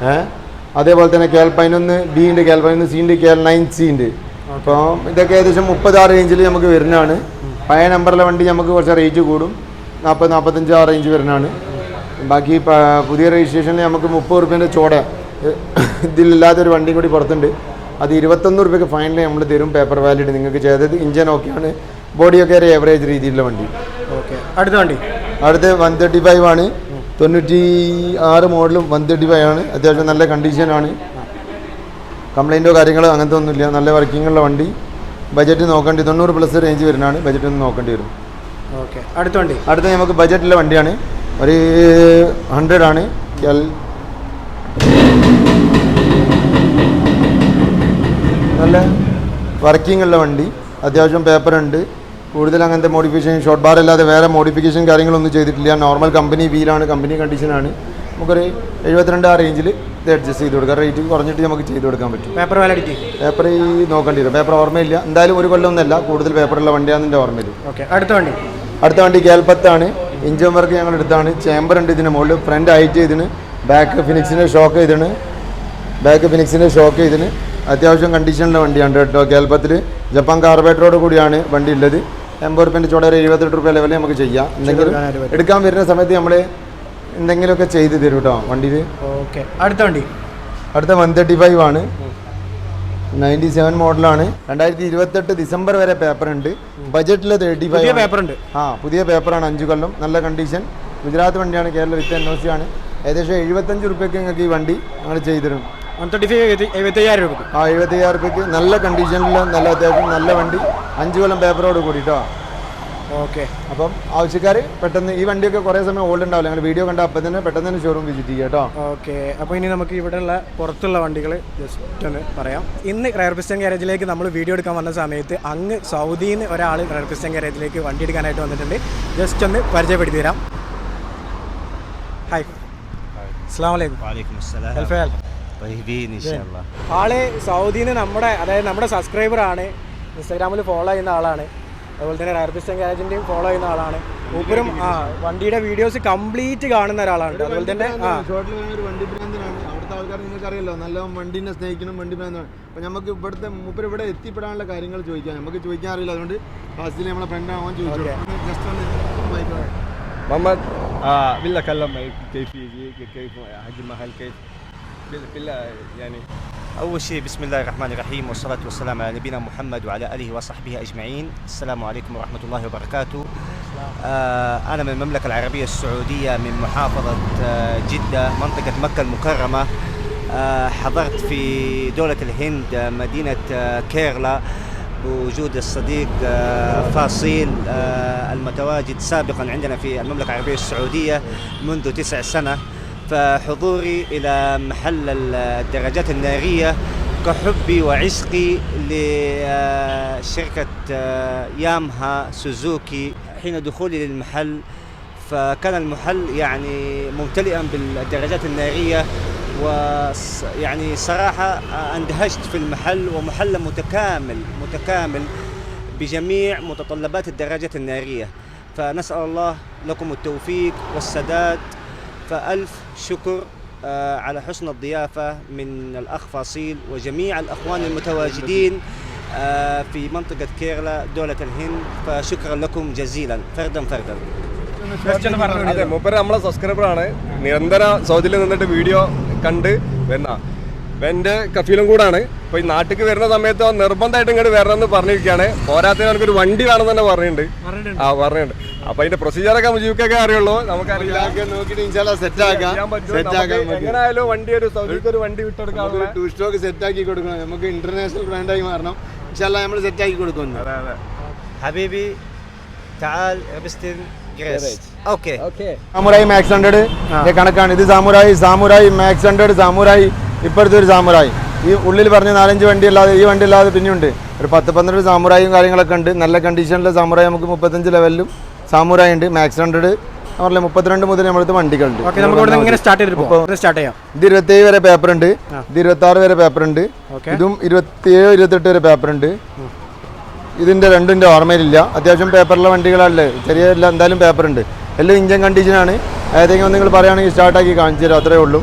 അതേപോലെ തന്നെ KL 11D ഉണ്ട്, KL 11C ഉണ്ട്, KL 9C ഉണ്ട്. അപ്പോൾ ഇതൊക്കെ ഏകദേശം 30 ആ റേഞ്ചിൽ നമുക്ക് വരുന്നതാണ്. പഴയ നമ്പറിലെ വണ്ടി നമുക്ക് കുറച്ച് റേറ്റ് കൂടും. 40-45 ആ റേഞ്ച് വരുന്നതാണ്. ബാക്കി പുതിയ രജിസ്ട്രേഷനിൽ നമുക്ക് 30 രൂപേൻ്റെ ചോട ഇതിലില്ലാത്തൊരു വണ്ടി കൂടി പുറത്തുണ്ട്. അത് 21 രൂപയ്ക്ക് ഫൈനലി നമ്മൾ തരും. പേപ്പർ വാലിഡ് നിങ്ങൾക്ക് ചെയ്തത്. ഇഞ്ചൻ ഓക്കെയാണ്, ബോഡിയൊക്കെ ഒരു ഏവറേജ് രീതിയിലുള്ള വണ്ടി. അടുത്ത 135 ആണ്. 96 മോഡലും 135 ആണ്. അത്യാവശ്യം നല്ല കണ്ടീഷനാണ്. കംപ്ലൈൻറ്റോ കാര്യങ്ങളോ അങ്ങനത്തെ ഒന്നുമില്ല. നല്ല വർക്കിങ്ങുള്ള വണ്ടി. ബജറ്റ് നോക്കേണ്ടി 90+ റേഞ്ച് വരുന്നതാണ്. ബജറ്റ് ഒന്ന് നോക്കേണ്ടി വരും. അടുത്ത നമുക്ക് ബജറ്റുള്ള വണ്ടിയാണ്. ഒരു 100 ആണ്. നല്ല വർക്കിംഗ് ഉള്ള വണ്ടി. അത്യാവശ്യം പേപ്പറുണ്ട്. കൂടുതൽ അങ്ങനത്തെ മോഡിഫിക്കേഷൻ ഷോർട്ട് ബാർ അല്ലാതെ വേറെ മോഡിഫിക്കേഷൻ കാര്യങ്ങളൊന്നും ചെയ്തിട്ടില്ല. നോർമൽ കമ്പനി വീലാണ്, കമ്പനി കണ്ടീഷനാണ്. നമുക്കൊരു 72 ആ റേഞ്ചിൽ ഇത് അഡ്ജസ്റ്റ് ചെയ്ത് കൊടുക്കാം. റേറ്റ് കുറഞ്ഞിട്ട് നമുക്ക് ചെയ്ത് കൊടുക്കാൻ പറ്റും. പേപ്പർ നോക്കേണ്ടി വരും. പേപ്പർ ഓർമ്മയില്ല. എന്തായാലും 1 കൊല്ലം ഒന്നല്ല, കൂടുതൽ പേപ്പറുള്ള വണ്ടിയാണെന്ന് എൻ്റെ ഓർമ്മയിൽ. അടുത്ത വണ്ടി KL 10 ആണ്. ഇഞ്ചൻ വർക്ക് ഞങ്ങൾ എടുത്താണ്. ചേമ്പർ ഉണ്ട് ഇതിന് മുകളിൽ. ഫ്രണ്ട് ഹൈറ്റ് ചെയ്തിന്. ബാക്ക് ഫിനിക്സിൻ്റെ ഷോക്ക് ചെയ്തിന്. അത്യാവശ്യം കണ്ടീഷനുള്ള വണ്ടിയാണ് കേട്ടോ. KL 10 ജപ്പാൻ കാർബറേറ്ററോട് കൂടിയാണ് വണ്ടി ഉള്ളത്. 80 രൂപേൻ്റെ ചോടെ ഒരു 78 രൂപ ലെവലിൽ നമുക്ക് ചെയ്യാം. എന്തെങ്കിലും എടുക്കാൻ വരുന്ന സമയത്ത് നമ്മൾ എന്തെങ്കിലുമൊക്കെ ചെയ്ത് തരും കേട്ടോ വണ്ടിയിൽ. അടുത്ത 135 ആണ്. 97 മോഡലാണ്. 2028 ഡിസംബർ വരെ പേപ്പർ ഉണ്ട്. ബജറ്റിൽ 35 പേപ്പർ ഉണ്ട്. പുതിയ പേപ്പറാണ്. 5 കൊല്ലം. നല്ല കണ്ടീഷൻ. ഗുജറാത്ത് വണ്ടിയാണ്. കേരള വിത്ത് NOC ആണ്. ഏകദേശം 75 രൂപയ്ക്ക് നിങ്ങൾക്ക് ഈ വണ്ടി ഞങ്ങൾ ചെയ്തിരും. 75,000 രൂപ. 75,000 രൂപയ്ക്ക് നല്ല കണ്ടീഷനിൽ നല്ല അത്യാവശ്യം നല്ല വണ്ടി. 5 കൊല്ലം പേപ്പറോട് കൂടിട്ടോ. അപ്പം ആവശ്യക്കാർ പെട്ടെന്ന് ഈ വണ്ടിയൊക്കെ കുറേ സമയം ഓൾഡ് ഉണ്ടാവില്ല. ഞങ്ങൾ വീഡിയോ കണ്ട അപ്പം തന്നെ പെട്ടെന്ന് തന്നെ ഷോറൂം വിസിറ്റ് ചെയ്യുക കേട്ടോ. അപ്പോൾ ഇനി നമുക്ക് ഇവിടെയുള്ള പുറത്തുള്ള വണ്ടികൾ ജസ്റ്റ് ഒന്ന് പറയാം. ഇന്ന് റയർ പിസ്റ്റൺ ഗാരേജിലേക്ക് നമ്മൾ വീഡിയോ എടുക്കാൻ വന്ന സമയത്ത് അങ്ങ് സൗദിയിൽ നിന്ന് ഒരാൾ റയർ പിസ്റ്റൺ ഗാരേജിലേക്ക് വണ്ടി എടുക്കാനായിട്ട് വന്നിട്ടുണ്ട്. ജസ്റ്റ് ഒന്ന് പരിചയപ്പെടുത്തി തരാം. ഹായ്, അസ്സലാമു അലൈക്കും. ആള് സൗദിയിൽ നിന്ന് നമ്മുടെ സബ്സ്ക്രൈബറാണ്. ഇൻസ്റ്റാഗ്രാമിൽ ഫോളോ ചെയ്യുന്ന ആളാണ്. അതുപോലെ തന്നെ റയർ പിസ്റ്റൺ ഗാരേജിൻ്റെയും ഫോളോ ചെയ്യുന്ന ആളാണ്. മൂപ്പരും വണ്ടിയുടെ വീഡിയോസ് കംപ്ലീറ്റ് കാണുന്ന ഒരാളാണ്. അതുപോലെ തന്നെ ഷോർട്ടിൽ ഒരു വണ്ടി ഭ്രാന്തനാണ്. അവിടുത്തെ ആൾക്കാർ നിങ്ങൾക്ക് അറിയാലോ, നല്ല വണ്ടീനെ സ്നേഹിക്കണം, വണ്ടി ഭ്രാന്തനാണ്. അപ്പോൾ നമുക്ക് ഇവിടുത്തെ മൂപ്പര് ഇവിടെ എത്തിപ്പെടാനുള്ള കാര്യങ്ങൾ ചോദിക്കാം. നമുക്ക് ചോദിക്കാൻ അറിയില്ല, അതുകൊണ്ട് ഫാസ്റ്റിൽ നമ്മളെ ഫ്രണ്ട് ആവാൻ ചോദിച്ചു. ജസ്റ്റ് ഒന്ന് محمد بالله كلم كيف يجي كيف حق المحل كيف بالله يعني. أول شيء بسم الله الرحمن الرحيم والصلاة والسلام على نبينا محمد وعلى آله وصحبه أجمعين. السلام عليكم ورحمة الله وبركاته. أنا من المملكة العربية السعودية من محافظة جدة منطقة مكة المكرمة. حضرت في دولة الهند مدينة كيرلا بوجود الصديق فاصيل المتواجد سابقا عندنا في المملكة العربية السعودية منذ 9 سنة. فحضوري إلى محل الدراجات النارية كحبي وعشقي لشركة يامها سوزوكي. حين دخولي للمحل فكان المحل يعني ممتلئا بالدراجات النارية، ويعني صراحة اندهشت في المحل، ومحل متكامل بجميع متطلبات الدراجات النارية. فنسأل الله لكم التوفيق والسداد. فألف شكر على حسن الضيافة من الأخ فاصيل وجميع الأخوان المتواجدين في منطقة كيرلا دولة الهند. فشكرا لكم جزيلا فردا. അതെ, മൂപ്പര് നമ്മളെ സബ്സ്ക്രൈബറാണ്. നിരന്തരം സൗദിയിൽ നിന്നിട്ട് വീഡിയോ കണ്ട് വരുന്ന എൻ്റെ കഫീലും കൂടാണ്. അപ്പോൾ ഈ നാട്ടിലേക്ക് വരുന്ന സമയത്ത് നിർബന്ധമായിട്ട് ഇങ്ങോട്ട് വരണമെന്ന് പറഞ്ഞിരിക്കുകയാണ്. പോരാത്തതിന് എനിക്കൊരു വണ്ടി വേണമെന്ന് തന്നെ പറഞ്ഞിട്ടുണ്ട്. അപ്പോൾ അതിന്റെ പ്രൊസീജിയറൊക്കെ മുജീബിക്കൊക്കെ അറിയുള്ളൂ. എങ്ങനെയായാലും വണ്ടി ഒരു സൗദിക്ക് ഒരു വണ്ടി വിട്ടെടുക്കാം. 2 സ്റ്റോക്ക് സെറ്റ് ആക്കി കൊടുക്കണം. നമുക്ക് ഇന്റർനാഷണൽ ബ്രാൻഡായി മാറണം. ഇൻഷാല്ലാ നമ്മൾ സെറ്റ് ആക്കി കൊടുക്കുന്നു. حبيبي تعال ابستن جريس. اوكي സാമുറായി മാക്സ് 100 കണക്കാണ്. ഇത് സാമുറായി മാക്സ് 100 സാമുറായി. ഇപ്പോഴത്തെ ഒരു സാമുറായി ഈ ഉള്ളിൽ പറഞ്ഞ 4-5 വണ്ടി അല്ലാതെ ഈ വണ്ടി അല്ലാതെ പിന്നെയുണ്ട് ഒരു 10-12 സാമുറായും കാര്യങ്ങളൊക്കെ ഉണ്ട്. നല്ല കണ്ടീഷനിലെ സാമുറായി നമുക്ക് 35 ലെവലിലും സാമുറായി ഉണ്ട്. മാക്സ് 100 പറഞ്ഞ 32 മുതൽ നമ്മളടുത്ത് വണ്ടികളുണ്ട്. ഇത് 27 വരെ പേപ്പർ ഉണ്ട്. ഇത് 26 വരെ പേപ്പർ ഉണ്ട്. ഇതും 27-28 വരെ പേപ്പർ ഉണ്ട്. ഇതിൻ്റെ രണ്ടിൻ്റെ ഓർമ്മയിലില്ല. അത്യാവശ്യം പേപ്പറുള്ള വണ്ടികളല്ലേ, ചെറിയ എല്ലാം എന്തായാലും പേപ്പർ ഉണ്ട്. എല്ലാം ഇഞ്ചൻ കണ്ടീഷനാണ്. ഏതെങ്കിലും നിങ്ങൾ പറയുകയാണെങ്കിൽ സ്റ്റാർട്ടാക്കി കാണിച്ചു തരും, അത്രേ ഉള്ളൂ.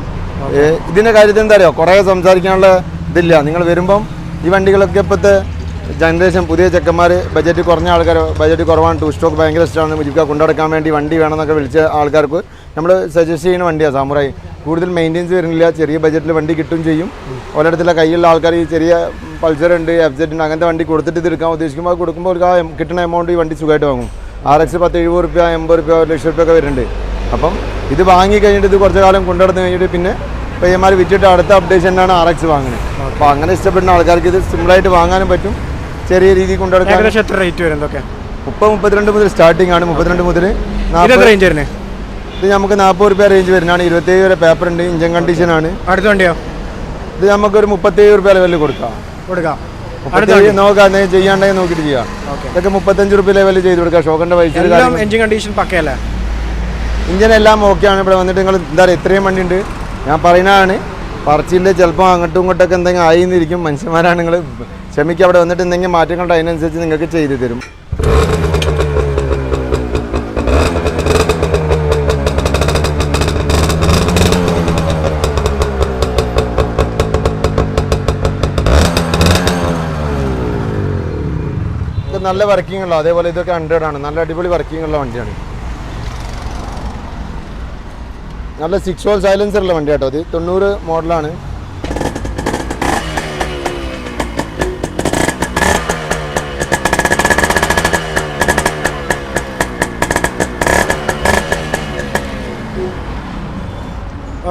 ഇതിൻ്റെ കാര്യത്തിൽ എന്താ അറിയോ, കുറേ സംസാരിക്കാനുള്ള ഇതില്ല. നിങ്ങൾ വരുമ്പം ഈ വണ്ടികളൊക്കെ ഇപ്പോഴത്തെ ജനറേഷൻ പുതിയ ചെക്കന്മാർ, ബജറ്റ് കുറഞ്ഞ ആൾക്കാർ, ബജറ്റ് കുറവാണ്, 2 സ്റ്റോക്ക് ഭയങ്കര ഇഷ്ടമാണ്, മുജിക്ക കൊണ്ടുനടക്കാൻ വേണ്ടി വണ്ടി വേണമെന്നൊക്കെ വിളിച്ച ആൾക്കാർക്ക് നമ്മൾ സജസ്റ്റ് ചെയ്യുന്ന വണ്ടിയാണ് സാമുറായി. കൂടുതൽ മെയിൻ്റെനൻസ് വരുന്നില്ല, ചെറിയ ബജറ്റിൽ വണ്ടി കിട്ടും ചെയ്യും. ഓരോരുത്തരുടെ കയ്യിലുള്ള ആൾക്കാർ ഈ ചെറിയ പൾസർ ഉണ്ട്, FZ ഉണ്ട്, അങ്ങനത്തെ വണ്ടി കൊടുത്തിട്ട് ഇത് എടുക്കാൻ ഉദ്ദേശിക്കുമ്പോൾ കൊടുക്കുമ്പോൾ ഒരു കിട്ടുന്ന എമൗണ്ട് ഈ വണ്ടി സുഖമായിട്ട് വാങ്ങും. RX 10-70 രൂപ, 80 രൂപ, 1 ലക്ഷം രൂപയൊക്കെ വരുന്നുണ്ട്. അപ്പം ഇത് വാങ്ങി കഴിഞ്ഞിട്ട് ഇത് കുറച്ച് കാലം കൊണ്ടുനടന്ന് കഴിഞ്ഞിട്ട് പിന്നെ പയ്യന്മാർ വിറ്റിട്ട് അടുത്ത അപ്ഡേഷനാണ് RX വാങ്ങുന്നത്. അപ്പോൾ അങ്ങനെ ഇഷ്ടപ്പെടുന്ന ആൾക്കാർക്ക് ഇത് സിമ്പിളായിട്ട് വാങ്ങാനും പറ്റും, ചെറിയ രീതിയിൽ കൊണ്ടുനടക്കാൻ. എത്ര റേറ്റ് വരും? എന്തൊക്കെ 32 മുതൽ സ്റ്റാർട്ടിംഗ് ആണ്. 32 മുതൽ 40 റേഞ്ച് വരുന്നത്. ഇത് നമുക്ക് 40 രൂപ റേഞ്ച് വരുന്നതാണ്. 27 വരെ പേപ്പർ ഉണ്ട്, ഇഞ്ചൻ കണ്ടീഷനാണ്. അടുത്ത വണ്ടിയോ? ഇത് നമുക്കൊരു 37 രൂപ ലെവലിൽ കൊടുക്കാം. നോക്കാം, എന്തെങ്കിലും ചെയ്യാണ്ടെങ്കിൽ നോക്കിയിട്ട് ചെയ്യാം. ഇതൊക്കെ 35 രൂപ ലെവലിൽ ചെയ്ത് കൊടുക്കാം. ഷോക്കറിന്റെ പൈസ, എഞ്ചിൻ കണ്ടീഷൻ പക്കയല്ലേ? ഇഞ്ചൻ എല്ലാം ഓക്കെയാണ്. ഇവിടെ വന്നിട്ട് നിങ്ങൾ എന്താ പറയുക, ഇത്രയും വണ്ടി ഉണ്ട്. ഞാൻ പറയുന്നതാണ്, പറച്ചില്ല ചിലപ്പോൾ അങ്ങോട്ടും ഇങ്ങോട്ടൊക്കെ എന്തെങ്കിലും ആയിന്നിരിക്കും. മനുഷ്യന്മാരാണ്, നിങ്ങൾ ക്ഷമിക്കുക. അവിടെ വന്നിട്ട് എന്തെങ്കിലും മാറ്റങ്ങളുണ്ട്, അതിനനുസരിച്ച് നിങ്ങൾക്ക് ചെയ്തു തരും. നല്ല വർക്കിംഗ് ഉള്ള, അതേപോലെ ഇതൊക്കെ 100 ആണ്. നല്ല അടിപൊളി വർക്കിംഗ് ഉള്ള വണ്ടിയാണ്. നല്ല 6 ഹോൾ സൈലൻസർ ഉള്ള വണ്ടി കേട്ടോ. അത് 90 മോഡലാണ്.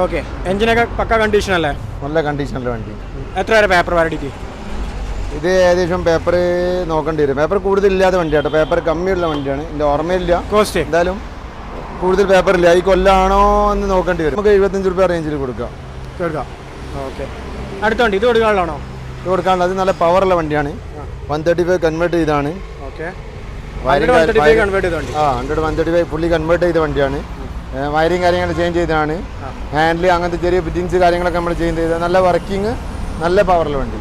ഓക്കെ, എഞ്ചിനൊക്കെ പക്ക കണ്ടീഷൻ അല്ലേ? നല്ല കണ്ടീഷനുള്ള വണ്ടി. എത്ര വരെ പേപ്പർ വാലിഡിറ്റി? ഇത് ഏകദേശം പേപ്പർ നോക്കേണ്ടി വരും. പേപ്പർ കൂടുതലില്ലാത്ത വണ്ടി കേട്ടോ, പേപ്പർ കമ്മിയുള്ള വണ്ടിയാണ്. എൻ്റെ ഓർമ്മയില്ല കോസ്റ്റ്. എന്തായാലും കൂടുതൽ പേപ്പർ ഇല്ല. ഈ കൊല്ലാണോ എന്ന് നോക്കേണ്ടി വരും. നമുക്ക് 75 രൂപ റേഞ്ചിൽ കൊടുക്കാം. ഓക്കെ, അടുത്ത വണ്ടി ഇത് കൊടുക്കാനുള്ളതാണോ? ഇത് കൊടുക്കാനുള്ള. അത് നല്ല പവറുള്ള വണ്ടിയാണ്. 135 കൺവേർട്ട് ചെയ്താണ്. ഓക്കെ, 135 ഫുള്ളി കൺവേർട്ട് ചെയ്ത വണ്ടിയാണ്. വയറിങ് കാര്യങ്ങൾ ചേഞ്ച് ചെയ്തതാണ്. ഹാൻഡിൽ അങ്ങനത്തെ ചെറിയ ഫിറ്റിങ്സ് കാര്യങ്ങളൊക്കെ നമ്മൾ ചേഞ്ച് ചെയ്തത്. നല്ല വർക്കിംഗ്, നല്ല പവറുള്ള വണ്ടി.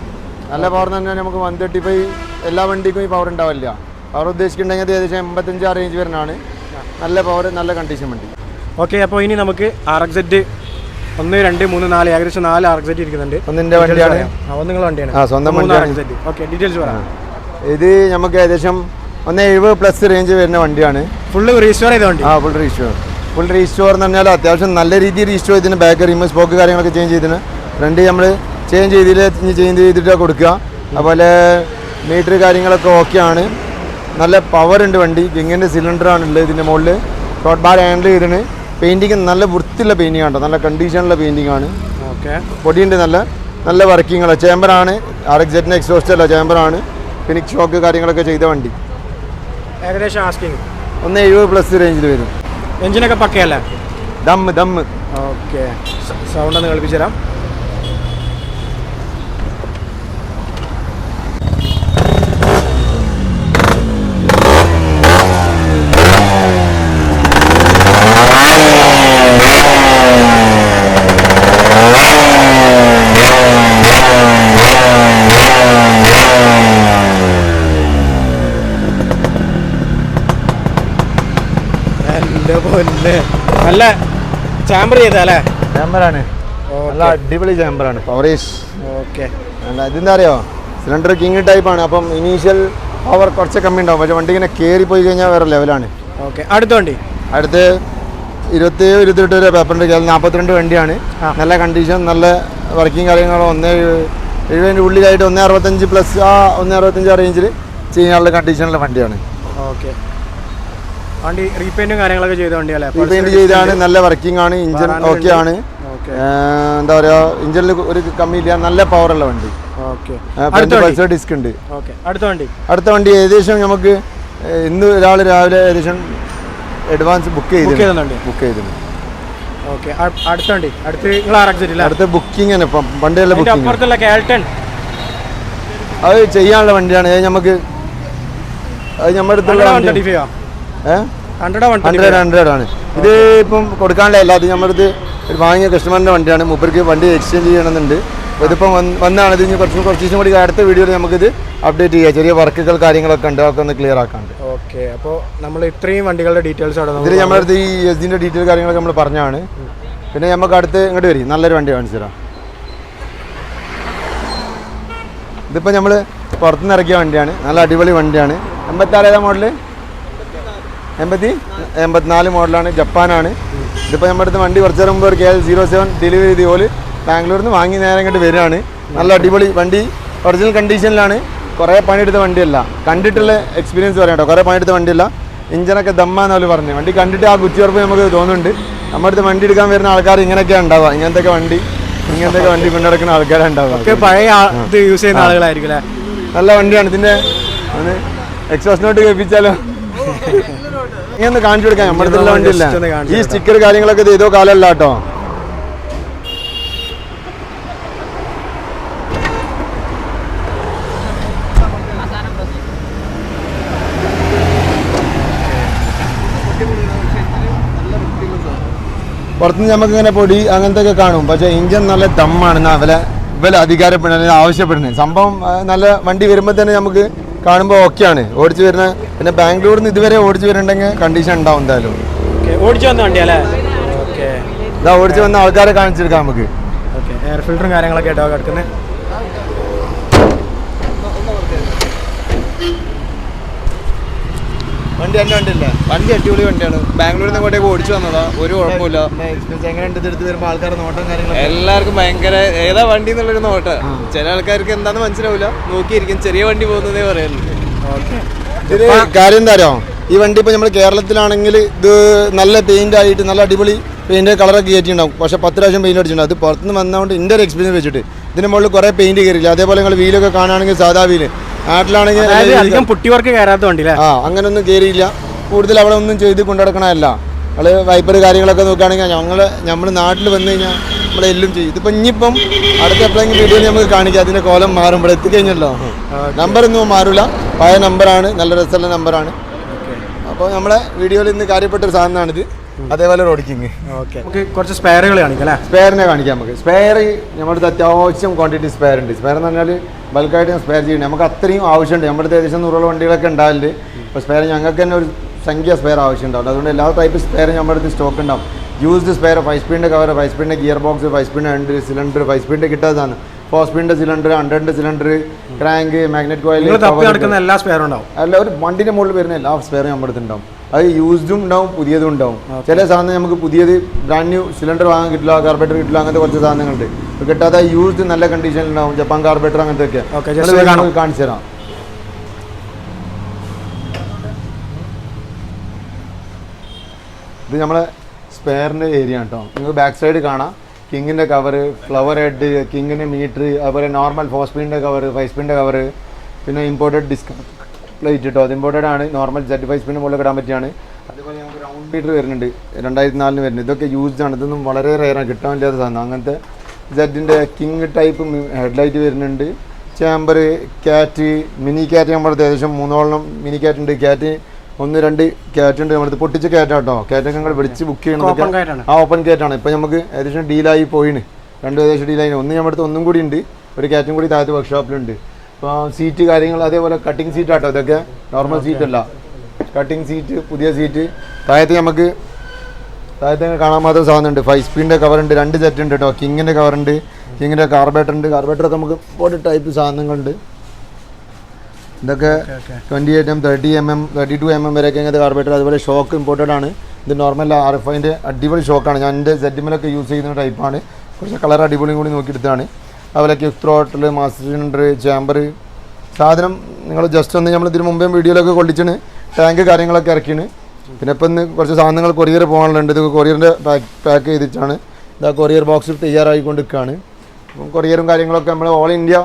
നല്ല പവർ എന്ന് പറഞ്ഞാൽ നമുക്ക് 135 എല്ലാ വണ്ടിക്കും ഈ പവർ ഉണ്ടാവില്ല. പവർ ഉദ്ദേശിക്കുന്നുണ്ടെങ്കിൽ ഏകദേശം 85 റേഞ്ച് വരുന്നതാണ്. നല്ല പവർ, നല്ല കണ്ടീഷൻ വണ്ടി. ഓക്കെ, അപ്പോൾ ഇനി നമുക്ക് RXZ 1, 2, 3, 4 ഏകദേശം 4 RXZ ഇരിക്കുന്നുണ്ട്. ഒന്നിൻ്റെ വണ്ടിയാണ്, നിങ്ങളുടെ വണ്ടിയാണ്. സ്വന്തം വണ്ടിയാണ്. ഓക്കെ, ഡീറ്റെയിൽസ് പറയാം. ഇത് നമുക്ക് ഏകദേശം 170+ റേഞ്ച് വരുന്ന വണ്ടിയാണ്. ഫുള്ള് റീസ്റ്റോർ ചെയ്ത വണ്ടി? ഫുൾ റീസ്റ്റോർ എന്ന് പറഞ്ഞാൽ അത്യാവശ്യം നല്ല രീതിയിൽ റീസ്റ്റോർ ചെയ്തിന്. ബാക്ക് റിമ് സ്പോക്ക് കാര്യങ്ങളൊക്കെ ചേഞ്ച് ചെയ്തിന്. ഫ്രണ്ട് നമ്മൾ ചേഞ്ച് ചെയ്തിട്ട് കൊടുക്കുക. അതുപോലെ മീറ്റർ കാര്യങ്ങളൊക്കെ ഓക്കെയാണ്. നല്ല പവർ ഉണ്ട് വണ്ടി. കിങ്ങിൻ്റെ സിലിണ്ടറാണുള്ളത് ഇതിൻ്റെ മുകളിൽ. ഷോർട്ട് ബാർ ഹാൻഡിൽ ചെയ്തിന്. പെയിൻറ്റിങ് നല്ല വൃത്തിയുള്ള പെയിൻറ്റിങ് ആണ്, നല്ല കണ്ടീഷനുള്ള പെയിൻറ്റിങ് ആണ്. ഓക്കെ, പൊടിയുണ്ട്, നല്ല വർക്കിംഗ് ചേമ്പറാണ്. RXZ എക്സോസ്റ്റ് അല്ല, ചേമ്പറാണ്. ഫിനിക്സ് ഷോക്ക് കാര്യങ്ങളൊക്കെ ചെയ്ത വണ്ടി. ഏകദേശം ആസ്കിങ് 170+ റേഞ്ചിൽ വരും. എഞ്ചിനൊക്കെ പക്കയല്ലേ? ദമ്മ്. ഓക്കെ, സൗണ്ട് ഒന്ന് കേൾപ്പിച്ചു തരാം. നല്ല ചാമ്പർ ചെയ്തല്ലേ? ചേമ്പറാണ്, നല്ല അടിപൊളി ചേമ്പറാണ്. പവറേജ്. ഓക്കെ, ഇതെന്താ അറിയോ, സിലിണ്ടർ കിങ് ടൈപ്പാണ്. അപ്പം ഇനീഷ്യൽ പവർ കുറച്ച് കമ്മി ഉണ്ടാവും, പക്ഷേ വണ്ടി ഇങ്ങനെ കയറി പോയി കഴിഞ്ഞാൽ വേറെ ലെവലാണ്. ഓക്കെ, അടുത്ത വണ്ടി? അടുത്ത് 27-28 വരെ പേപ്പറിൻ്റെ 42 വണ്ടിയാണ്. നല്ല കണ്ടീഷൻ, നല്ല വർക്കിംഗ് കാര്യങ്ങൾ. 170 ഉള്ളിലായിട്ട് 165+ 165 റേഞ്ചിൽ ചെയ്യാനുള്ള കണ്ടീഷനുള്ള വണ്ടിയാണ്. ഓക്കെ, വണ്ടി റീപെയിന്റും കാര്യങ്ങളൊക്കെ ചെയ്ത വണ്ടിയല്ലേ? റീപെയിന്റ് ചെയ്താണ്, നല്ല വർക്കിംഗ് ആണ്. ഇഞ്ചൻ ഓക്കെ ആണ്. എന്താ പറയുക, ഇഞ്ചനിൽ ഒരു കമ്മിയില്ല, നല്ല പവറുള്ള വണ്ടി. പൾസർ ഡിസ്ക് ഉണ്ട്. അടുത്ത വണ്ടി ഏകദേശം നമുക്ക് ഇന്ന് രാവിലെ ഏകദേശം അഡ്വാൻസ് ബുക്ക് ചെയ്തിട്ടുണ്ട്. അടുത്ത ബുക്കിംഗ് തന്നെ, ഇപ്പം വണ്ടിയുള്ള ബുക്കിംഗ് അത് ചെയ്യാനുള്ള വണ്ടിയാണ്. അത് നമുക്ക് നമ്മുടെ അടുത്തുള്ള 100 ആണ്. ഇത് ഇപ്പം കൊടുക്കാനുള്ള അത് നമ്മുടെ അടുത്ത് വാങ്ങിയ കസ്റ്റമറിൻ്റെ വണ്ടിയാണ്. മൂപ്പർക്ക് വണ്ടി എക്സ്ചേഞ്ച് ചെയ്യണമെന്നുണ്ട്. അപ്പോൾ ഇതിപ്പം വന്നാണ്. ഇത് കുറച്ച് ദിവസം കൂടി അടുത്ത വീഡിയോയിൽ നമുക്കിത് അപ്ഡേറ്റ് ചെയ്യാം. ചെറിയ വർക്കുകൾ കാര്യങ്ങളൊക്കെ ഉണ്ട്, അതൊക്കെ ഒന്ന് ക്ലിയർ ആക്കാണ്ട്. ഓക്കെ, അപ്പോൾ നമ്മൾ ഇത്രയും വണ്ടികളുടെ ഡീറ്റെയിൽസ് ഇതിൽ നമ്മുടെ അടുത്ത് ഈ SGൻ്റെ ഡീറ്റെയിൽ കാര്യങ്ങളൊക്കെ നമ്മൾ പറഞ്ഞാണ്. പിന്നെ നമുക്ക് അടുത്ത് ഇങ്ങോട്ട് വരും, നല്ലൊരു വണ്ടി കാണിച്ചു തരാം. ഇതിപ്പോൾ നമ്മൾ പുറത്തുനിന്ന് ഇറക്കിയ വണ്ടിയാണ്, നല്ല അടിപൊളി വണ്ടിയാണ്. 86 മോഡല്, 84 മോഡലാണ്, ജപ്പാനാണ്. ഇതിപ്പോൾ നമ്മുടെ അടുത്ത് വണ്ടി കുറച്ച് മുമ്പ് ഒരു KL07 ഡെലിവറി ചെയ്ത് പോലെ ബാംഗ്ലൂരിൽ നിന്ന് വാങ്ങി നേരെ ഇങ്ങോട്ട് വരികയാണ്. നല്ല അടിപൊളി വണ്ടി, ഒറിജിനൽ കണ്ടീഷനിലാണ്. കുറേ പണിയെടുത്ത വണ്ടിയല്ല, കണ്ടിട്ടുള്ള എക്സ്പീരിയൻസ് പറയാം കേട്ടോ. കുറേ പണിയെടുത്ത വണ്ടിയല്ല. ഇഞ്ചനൊക്കെ ദമ്മാന്ന് അവർ പറഞ്ഞു. വണ്ടി കണ്ടിട്ട് ആ കുറ്റിയുറപ്പ് നമുക്ക് തോന്നുന്നുണ്ട്. നമ്മുടെ അടുത്ത് വണ്ടി എടുക്കാൻ വരുന്ന ആൾക്കാർ ഇങ്ങനെയൊക്കെയാണ് ഉണ്ടാവുക. ഇങ്ങനത്തെ വണ്ടി കൊണ്ടുനടക്കുന്ന ആൾക്കാരാണ് ഉണ്ടാവുക. പഴയ യൂസ് ചെയ്യുന്ന ആളുകളായിരിക്കും. നല്ല വണ്ടിയാണ്. ഇതിൻ്റെ ഒന്ന് എക്സോസ്റ്റ് നോട്ട് കേൾപ്പിച്ചാലോ? ഇങ്ങനെ കാണിച്ചു കൊടുക്കാൻ നമ്മുടെ അടുത്തുള്ള വണ്ടിയില്ല. ഈ സ്റ്റിക്കർ കാര്യങ്ങളൊക്കെ ഇത് ഏതോ കാലമല്ല കേട്ടോ. പുറത്തുനിന്ന് നമുക്ക് ഇങ്ങനെ പൊടി അങ്ങനത്തെ ഒക്കെ കാണും, പക്ഷേ ഇഞ്ചൻ നല്ല ദമ്മാണ്. ഇവലെ അധികാരപ്പെടുന്നത് ആവശ്യപ്പെടുന്നത് സംഭവം. നല്ല വണ്ടി വരുമ്പോൾ തന്നെ നമുക്ക് കാണുമ്പോൾ ഓക്കെയാണ്. ഓടിച്ച് വരുന്ന പിന്നെ ബാംഗ്ലൂരിൽ നിന്ന് ഇതുവരെ ഓടിച്ച് വരുന്നുണ്ടെങ്കിൽ കണ്ടീഷൻ ഉണ്ടാവും എന്തായാലും. ഓടിച്ച് വന്ന വണ്ടിയല്ലേ? ഇതാ ഓടിച്ച് വന്ന ആൾക്കാരെ കാണിച്ചെടുക്കാം നമുക്ക്. എയർ ഫിൽറ്ററും കാര്യങ്ങളൊക്കെ ആയിട്ടോ കിടക്കുന്നത്. വണ്ടി തന്നെ വണ്ടിയില്ല, വണ്ടി അടിപൊളി വണ്ടിയാണ്. ബാംഗ്ലൂരിൽ നിന്ന് ഇങ്ങോട്ടേക്ക് ഓടിച്ചു വന്നതാ, ഒരു കുഴപ്പമില്ല. എങ്ങനെയുണ്ട് എടുത്ത് വരുമ്പോൾ ആൾക്കാരുടെ നോട്ടം കാര്യങ്ങളും? എല്ലാവർക്കും ഭയങ്കര ഏതാ വണ്ടി എന്നുള്ളൊരു നോട്ടം. ചില ആൾക്കാർക്ക് എന്താണെന്ന് മനസ്സിലാവില്ല, നോക്കിയിരിക്കും. ചെറിയ വണ്ടി പോകുന്നതേ പറയുള്ളൂ. ഇതിന് കാര്യം എന്താ അറിയാമോ, ഈ വണ്ടി ഇപ്പോൾ നമ്മൾ കേരളത്തിലാണെങ്കിൽ ഇത് നല്ല പെയിൻ്റ് ആയിട്ട് നല്ല അടിപൊളി പെയിൻ്റ് കളറൊക്കെ കയറ്റിയിട്ടുണ്ടാവും. പക്ഷേ 10 പ്രാവശ്യം പെയിൻ്റ് അടിച്ചിട്ടുണ്ടാവും. അത് പുറത്തുനിന്ന് വന്നതുകൊണ്ട് എൻ്റെ ഒരു എക്സ്പീരിയൻസ് വെച്ചിട്ട് ഇതിന് മുകളിൽ കുറേ പെയിൻറ്റ് കയറിയില്ല. അതേപോലെ നിങ്ങൾ വീലൊക്കെ കാണുകയാണെങ്കിൽ സാധാ വീല്, നാട്ടിലാണെങ്കിൽ പുട്ടിവർക്ക് കയറാത്ത വണ്ടി അങ്ങനൊന്നും കയറിയില്ല. കൂടുതൽ അവിടെ ഒന്നും ചെയ്ത് കൊണ്ടുനടക്കണമല്ല. നമ്മൾ വൈപ്പർ കാര്യങ്ങളൊക്കെ നോക്കുകയാണെങ്കിൽ നമ്മൾ നാട്ടിൽ വന്നു കഴിഞ്ഞാൽ നമ്മളെല്ലാം ചെയ്യും. ഇതിപ്പോൾ ഇനിയിപ്പം അടുത്ത എപ്പോഴെങ്കിലും വീഡിയോയിൽ നമുക്ക് കാണിക്കാം. അതിൻ്റെ കോലം മാറും. ഇവിടെ എത്തിക്കഴിഞ്ഞല്ലോ, നമ്പറൊന്നും മാറില്ല, പഴയ നമ്പറാണ്, നല്ല രസമുള്ള നമ്പറാണ്. അപ്പോൾ നമ്മളെ വീഡിയോയിൽ ഇന്ന് കാര്യപ്പെട്ടൊരു സാധനമാണിത്. അതേപോലെ റോഡിക്കിങ്. ഓക്കെ, കുറച്ച് സ്പെയറുകൾ കാണിക്കാം അല്ലേ? സ്പെയറിനെ കാണിക്കാം നമുക്ക്. സ്പെയർ നമ്മുടെ അത്യാവശ്യം ക്വാണ്ടിറ്റി സ്പെയർ ഉണ്ട്. സ്പെയർ എന്ന് പറഞ്ഞാൽ ബൾക്കായിട്ട് സ്പെയർ ചെയ്യണം. നമുക്ക് അത്രയും ആവശ്യമുണ്ട്. നമ്മുടെ ഏകദേശം 100 വണ്ടികളൊക്കെ ഉണ്ടാവില്ല. അപ്പോൾ സ്പെയർ ഞങ്ങൾക്ക് തന്നെ ഒരു സംഖ്യ സ്പെയർ ആവശ്യമുണ്ടാവും. അതുകൊണ്ട് എല്ലാ ടൈപ്പ് സ്പെയറും നമ്മുടെ അടുത്ത് സ്റ്റോക്ക് ഉണ്ടാവും. യൂസ്ഡ് സ്പെയർ 5 സ്പീഡിൻ്റെ കവർ, 5 സ്പീഡിൻ്റെ ഗിയർ ബോക്സ്, 5 സ്പീഡിൻ്റെ 2 സിലിണ്ടർ, 5 സ്പീഡിൻ്റെ കിട്ടാത്തതാണ്, 4 സ്പീഡിൻ്റെ cylinder, 100 cylinder, crank, magnet coil, എല്ലാ സ്പെയറും ഉണ്ടാവും. അല്ല ഒരു വണ്ടിൻ്റെ മുകളിൽ വരുന്ന എല്ലാ സ്പെയറും നമ്മുടെ അടുത്ത് ഉണ്ടാവും. അത് യൂസ്ഡും ഉണ്ടാവും, പുതിയതും ഉണ്ടാവും. ചില സാധനം നമുക്ക് പുതിയത് ബ്രാൻഡ് ന്യൂ സിലിണ്ടർ വാങ്ങാൻ കിട്ടില്ല, കാർബറേറ്റർ കിട്ടില്ല, അങ്ങനത്തെ കുറച്ച് സാധനങ്ങളുണ്ട്. കിട്ടാത്ത യൂസ്ഡ് നല്ല കണ്ടീഷനിലുണ്ടാവും, ജപ്പാൻ കാർബറേറ്റർ അങ്ങനത്തെ ഒക്കെ കാണിച്ചു തരാം. ഇത് നമ്മളെ സ്പെയറിൻ്റെ ഏരിയ കേട്ടോ. നിങ്ങൾക്ക് ബാക്ക് സൈഡ് കാണാം കിങ്ങിൻ്റെ കവറ്, ഫ്ലവർ ഹെഡ്, കിങ്ങിൻ്റെ മീറ്റർ, അതുപോലെ നോർമൽ 4 സ്പീഡിൻ്റെ കവറ്, 5 സ്പീഡിൻ്റെ കവറ്, പിന്നെ ഇമ്പോർട്ടഡ് ഡിസ്ക് പ്ലേറ്റ് കേട്ടോ. അത് ഇമ്പോർട്ടഡ് ആണ്, നോർമൽ 5 സ്പീഡിന് മുകളിൽ ഇടാൻ പറ്റിയാണ്. അതുപോലെ നമുക്ക് റൗണ്ട് മീറ്റർ വരുന്നുണ്ട്, 2004 വരുന്നത്. ഇതൊക്കെ യൂസ്ഡ് ആണ്, ഇതൊന്നും വളരെ റെയറാണ്, കിട്ടാൻ ഇല്ലാത്ത സാധനം. അങ്ങനത്തെ സെഡിൻ്റെ കിങ് ടൈപ്പ് ഹെഡ്ലൈറ്റ് വരുന്നുണ്ട്. ചാമ്പർ, ക്യാറ്റ്, മിനി ക്യാറ്റ് നമ്മുടെ ഏകദേശം 3 മിനി ക്യാറ്റ് ഉണ്ട്. ക്യാറ്റ് 1-2 ക്യാറ്റ് ഉണ്ട് നമ്മുടെ പൊട്ടിച്ച ക്യാറ്റാട്ടോ. ക്യാറ്റൊക്കെ ഞങ്ങൾ വിളിച്ച് ബുക്ക് ചെയ്യണം. ആ ഓപ്പൺ ക്യാറ്റാണ്. ഇപ്പം നമുക്ക് ഏകദേശം ഡീലായി പോയിന്, 2 ഏകദേശം ഡീലായി. നമ്മുടെ അടുത്ത് ഒന്നും കൂടി ഉണ്ട്, ഒരു ക്യാറ്റും കൂടി താഴത്ത് വർക്ക്ഷോപ്പിലുണ്ട്. അപ്പോൾ സീറ്റ് കാര്യങ്ങൾ അതേപോലെ കട്ടിങ് സീറ്റ് ആട്ടോ. ഇതൊക്കെ നോർമൽ സീറ്റ് അല്ല, കട്ടിങ് സീറ്റ്, പുതിയ സീറ്റ്. താഴത്ത് നമുക്ക് കാണാൻ മാത്രം സാധനമുണ്ട്. 5 സ്പീഡിൻ്റെ കവറുണ്ട്, 2 സെറ്റ് ഉണ്ട് കേട്ടോ. കിങ്ങിൻ്റെ കവറുണ്ട്, കിങ്ങിൻ്റെ കാർബറേറ്റർ ഉണ്ട്. കാർബറേറ്ററൊക്കെ നമുക്ക് ഒരു ടൈപ്പ് സാധനങ്ങളുണ്ട്. ഇതൊക്കെ 28mm, 30mm, 32mm വരെയൊക്കെ ഇങ്ങനത്തെ കാർബറേറ്റർ. അതുപോലെ ഷോക്ക് ഇമ്പോർട്ടഡ് ആണ്. ഇത് നോർമൽ RFIൻ്റെ അടിപൊളി ഷോക്കാണ്. ഞാൻ എൻ്റെ സെഡിമിലൊക്കെ യൂസ് ചെയ്യുന്ന ടൈപ്പാണ്. കുറച്ച് കളർ അടിപൊളിയും കൂടി നോക്കിയെടുത്താണ്. അതുപോലെ kick throttle, master cylinder, chamber സാധനം നിങ്ങൾ ജസ്റ്റ് ഒന്ന് നമ്മൾ ഇതിന് മുമ്പേ വീഡിയോയിലൊക്കെ കൊള്ളിച്ചാണ്. ടാങ്ക് കാര്യങ്ങളൊക്കെ ഇറക്കിയാണ്. പിന്നെ ഇപ്പം ഇന്ന് കുറച്ച് സാധനങ്ങൾ കൊറിയർ പോകാനുണ്ട്. ഇത് കൊറിയറിൻ്റെ പാക്ക് ചെയ്തിട്ടാണ്. ഇതാ കൊറിയർ ബോക്സ് തയ്യാറായിക്കൊണ്ടിരിക്കുകയാണ്. അപ്പം കൊറിയറും കാര്യങ്ങളൊക്കെ നമ്മൾ ഓൾ ഇന്ത്യ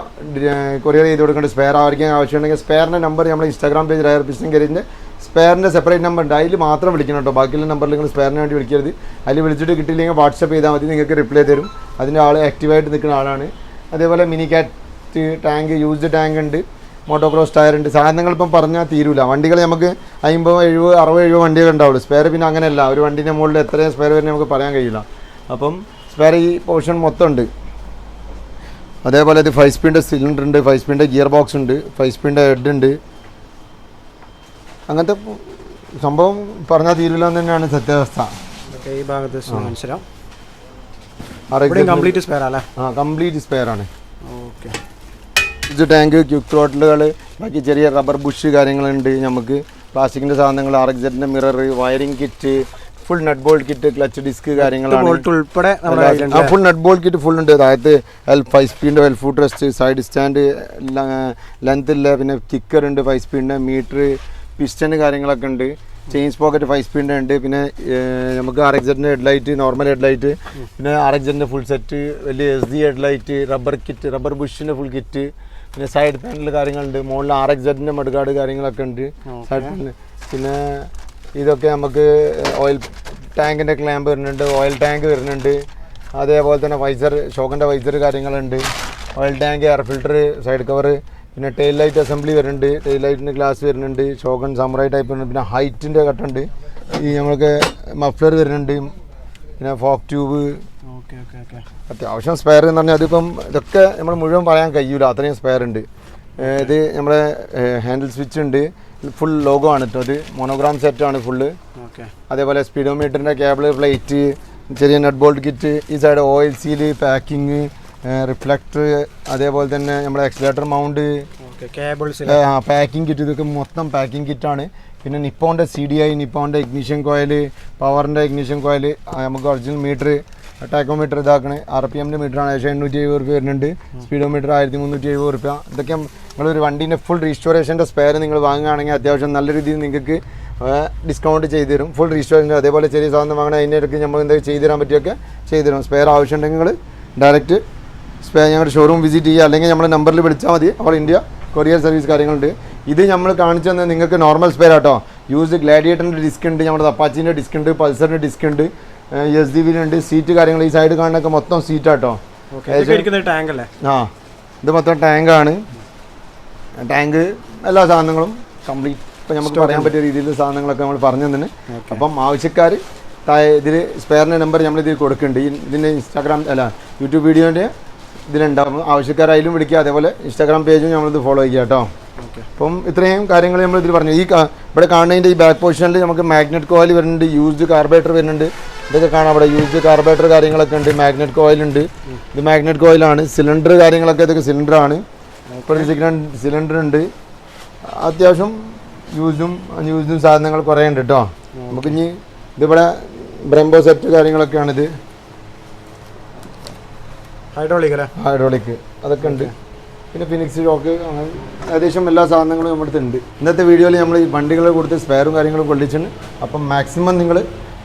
കൊറിയർ ചെയ്ത് കൊടുക്കേണ്ട. സ്പെയർ ആയിരിക്കും ആവശ്യമുണ്ടെങ്കിൽ സ്പെയറിൻ്റെ നമ്പർ നമ്മൾ ഇൻസ്റ്റാഗ്രാം പേജ് റയർ പിസ്റ്റൺ ഗാരേജിൻ്റെ സ്പെയറിൻ്റെ സെപ്പറേറ്റ് നമ്പർ ഉണ്ട്, അതിൽ മാത്രം വിളിക്കണം കേട്ടോ. ബാക്കിയുള്ള നമ്പറിൽ നിങ്ങൾ സ്പെയറിന് വേണ്ടി വിളിക്കരുത്. അതിൽ വിളിച്ചിട്ട് കിട്ടിയില്ലെങ്കിൽ വാട്സപ്പ് ചെയ്താൽ മതി, നിങ്ങൾക്ക് റിപ്ലൈ തരും. അതിൻ്റെ ആൾ ആക്റ്റീവായിട്ട് നിൽക്കുന്ന ആളാണ്. അതേപോലെ mini cat tank, used tank ഉണ്ട്, മോട്ടോക്രോസ് ടയർ ഉണ്ട്. സാധനങ്ങൾ ഇപ്പം പറഞ്ഞാൽ തീരൂല. വണ്ടികൾ നമുക്ക് 50, 70, 60, 70 വണ്ടികൾ ഉണ്ടാവുള്ളൂ. സ്പെയർ പിന്നെ അങ്ങനെയല്ല, ഒരു വണ്ടീൻ്റെ മുകളിൽ എത്രയും സ്പെയർ വരുന്നത് നമുക്ക് പറയാൻ കഴിയില്ല. അപ്പം സ്പെയർ ഈ പോർഷൻ മൊത്തം ഉണ്ട്. അതേപോലെ ഇത് 5 സ്പീഡിൻ്റെ സിലിണ്ടർ ഉണ്ട്, 5 സ്പീഡിൻ്റെ ഗിയർ ബോക്സ് ഉണ്ട്, 5 സ്പീഡിൻ്റെ ഹെഡ് ഉണ്ട്. അങ്ങനത്തെ സംഭവം പറഞ്ഞാൽ തീരില്ല എന്ന് തന്നെയാണ് സത്യാവസ്ഥ. ഈ ഭാഗത്ത് മനസ്സിലാവും. കംപ്ലീറ്റ് സ്പെയർ ആണ്. ഓക്കെ. ഇത് ടാങ്ക്, ക്യുക്ക് ത്രോട്ടിലുകൾ, ബാക്കി ചെറിയ റബ്ബർ ബുഷ് കാര്യങ്ങളുണ്ട്. നമുക്ക് പ്ലാസ്റ്റിക്കിൻ്റെ സാധനങ്ങൾ, RXZ mirror, wiring kit, full nut bolt kit, clutch disc കാര്യങ്ങളാണ് ഉൾപ്പെടെ. Full nut bolt kit full ഉണ്ട്. അതായത് 5 സ്പീഡിൻ്റെ well foot rest, side stand length ഇല്ല, പിന്നെ കിക്കർ ഉണ്ട്, 5 സ്പീഡിൻ്റെ മീറ്റർ, പിസ്റ്റന് കാര്യങ്ങളൊക്കെ ഉണ്ട്. ചെയിൻ പോക്കറ്റ് 5 സ്പീഡിൻ്റെ ഉണ്ട്. പിന്നെ നമുക്ക് RXZ ഹെഡ്ലൈറ്റ്, നോർമൽ ഹെഡ്ലൈറ്റ്, പിന്നെ RXZ ഫുൾ സെറ്റ്, വലിയ SD headlight, rubber kit, rubber ബുഷിൻ്റെ ഫുൾ കിറ്റ്, പിന്നെ സൈഡ് പാനൽ കാര്യങ്ങളുണ്ട്. മുകളിൽ RXZ മഡ്ഗാർഡ് കാര്യങ്ങളൊക്കെ ഉണ്ട് സൈഡ് പാനൽ. പിന്നെ ഇതൊക്കെ നമുക്ക് ഓയിൽ ടാങ്കിൻ്റെ ക്ലാമ്പ് വരുന്നുണ്ട്, ഓയിൽ ടാങ്ക് വരുന്നുണ്ട്. അതേപോലെ തന്നെ വൈസർ, ഷോക്കിൻ്റെ വൈസർ കാര്യങ്ങളുണ്ട്, oil tank, air filter, side cover, പിന്നെ ടെയിൽ ലൈറ്റ് അസംബ്ലി വരുന്നുണ്ട്, ടെയിൽ ലൈറ്റിൻ്റെ ഗ്ലാസ് വരുന്നുണ്ട്, ഷോക്കൺ സമുറായി ടൈപ്പ് വരുന്നുണ്ട്. പിന്നെ ഹൈറ്റിൻ്റെ കട്ടുണ്ട്, ഈ നമ്മൾക്ക് മഫ്ലർ വരുന്നുണ്ട്, പിന്നെ ഫോക്ക് ട്യൂബ്. അത്യാവശ്യം സ്പെയർ എന്ന് പറഞ്ഞാൽ അതിപ്പം ഇതൊക്കെ നമ്മൾ മുഴുവൻ പറയാൻ കഴിയൂല, അത്രയും സ്പെയർ ഉണ്ട്. ഇത് നമ്മുടെ ഹാൻഡിൽ സ്വിച്ച് ഉണ്ട്, ഫുൾ ലോഗോ ആണ് കേട്ടോ. അത് മോണോഗ്രാം സെറ്റാണ് ഫുള്ള്. അതേപോലെ സ്പീഡോമീറ്ററിൻ്റെ കേബിൾ, പ്ലേറ്റ്, ചെറിയ നട്ട് ബോൾട്ട് കിറ്റ്, ഈ side oil seal, packing, reflector, അതേപോലെ തന്നെ നമ്മുടെ എക്സിലേറ്റർ മൗണ്ട്, പാക്കിംഗ് കിറ്റ്. ഇതൊക്കെ മൊത്തം പാക്കിംഗ് കിറ്റാണ്. പിന്നെ നിപ്പോൻ്റെ CDI, നിപ്പോൻ്റെ ഇഗ്നിഷൻ കോയിൽ, പവറിൻ്റെ ഇഗ്നിഷൻ കോയിൽ, നമുക്ക് ഒറിജിനൽ മീറ്റർ, ടാക്കോമീറ്റർ ഇതാക്കണേ. RPMൻ്റെ മീറ്ററാണ്, ഏകദേശം 870 രൂപ വരുന്നുണ്ട്. സ്പീഡോമീറ്റർ 1370 രൂപ. ഇതൊക്കെ നിങ്ങളൊരു വണ്ടീൻ്റെ ഫുൾ റീസ്റ്റോറേഷൻ്റെ സ്പെയർ നിങ്ങൾ വാങ്ങുകയാണെങ്കിൽ അത്യാവശ്യം നല്ല രീതിയിൽ നിങ്ങൾക്ക് ഡിസ്കൗണ്ട് ചെയ്ത് തരും. Full restoration. അതേപോലെ ചെറിയ സാധനം വാങ്ങണേ അതിൻ്റെ ഇടയ്ക്ക് നമ്മൾ എന്തെങ്കിലും ചെയ്തു തരാൻ പറ്റിയൊക്കെ ചെയ്തു തരും. സ്പെയർ ആവശ്യമുണ്ടെങ്കിൽ നിങ്ങൾ ഡയറക്റ്റ് ഞങ്ങളുടെ ഷോറൂം വിസിറ്റ് ചെയ്യുക, അല്ലെങ്കിൽ നമ്മുടെ നമ്പറിൽ വിളിച്ചാൽ മതി. ഓൾ ഇന്ത്യ കൊറിയർ സർവീസ് കാര്യങ്ങളുണ്ട്. ഇത് നമ്മൾ കാണിച്ചു തന്നെ നിങ്ങൾക്ക് നോർമൽ സ്പെയർ ആട്ടോ. യൂസ്ഡ് ഗ്ലാഡിയേറ്ററിൻ്റെ ഡിസ്ക് ഉണ്ട്, നമ്മുടെ അപ്പാച്ചിൻ്റെ ഡിസ്ക് ഉണ്ട്, പൾസറിൻ്റെ ഡിസ്ക് ഉണ്ട്, SDVൻ്റെ സീറ്റ് കാര്യങ്ങൾ. ഈ സൈഡ് കാണുന്നൊക്കെ മൊത്തം സീറ്റാട്ടോ. ടാങ്ക് അല്ലേ? ആ, ഇത് മൊത്തം ടാങ്കാണ്. ടാങ്ക് എല്ലാ സാധനങ്ങളും കംപ്ലീറ്റ് ഇപ്പം നമുക്ക് പറയാൻ പറ്റിയ രീതിയിൽ സാധനങ്ങളൊക്കെ നമ്മൾ പറഞ്ഞു തന്നെ. അപ്പം ആവശ്യക്കാർ ഇതിൽ സ്പെയറിൻ്റെ നമ്പർ നമ്മളിതിൽ കൊടുക്കുന്നുണ്ട്. ഇതിൻ്റെ ഇൻസ്റ്റാഗ്രാം യൂട്യൂബ് വീഡിയോൻ്റെ ഇതിലുണ്ടാവും. ആവശ്യക്കാരായാലും വിളിക്കുക. അതേപോലെ ഇൻസ്റ്റാഗ്രാം പേജും നമ്മളിത് ഫോളോ ചെയ്യുക കേട്ടോ. അപ്പം ഇത്രയും കാര്യങ്ങൾ നമ്മൾ ഇതിൽ പറഞ്ഞു. ഇവിടെ കാണുന്നതിൻ്റെ ഈ ബാക്ക് പൊസിഷനിൽ നമുക്ക് മാഗ്നറ്റ് കോയിൽ വരുന്നുണ്ട്, യൂസ്ഡ് കാർബറേറ്റർ വരുന്നുണ്ട്. ഇതൊക്കെ കാണാം അവിടെ യൂസ്ഡ് കാർബറേറ്റർ കാര്യങ്ങളൊക്കെ ഉണ്ട്. മാഗ്നറ്റ് കോയിലുണ്ട്. ഇത് മാഗ്നറ്റ് കോയിലാണ്. സിലിണ്ടർ കാര്യങ്ങളൊക്കെ ഇതൊക്കെ സിലിണ്ടറാണ്. ഇപ്പോൾ സിലിണ്ടർ ഉണ്ട്. അത്യാവശ്യം യൂസ്ഡും അൺയൂസ്ഡും സാധനങ്ങൾ കുറേ ഉണ്ട് കേട്ടോ. നമുക്കിനി ഇതിവിടെ ബ്രംബോ സെറ്റ് കാര്യങ്ങളൊക്കെയാണിത്. ഹൈഡ്രോളിക് അതൊക്കെ ഉണ്ട്. പിന്നെ ഫിനിക്സ് ലോക്ക്, അങ്ങനെ ഏകദേശം എല്ലാ സാധനങ്ങളും നമ്മുടെ അടുത്തുണ്ട്. ഇന്നത്തെ വീഡിയോയിൽ നമ്മൾ ഈ വണ്ടികളെ കൊടുത്ത് സ്പെയറും കാര്യങ്ങളും കൊള്ളിച്ചിട്ടുണ്ട്. അപ്പം മാക്സിമം നിങ്ങൾ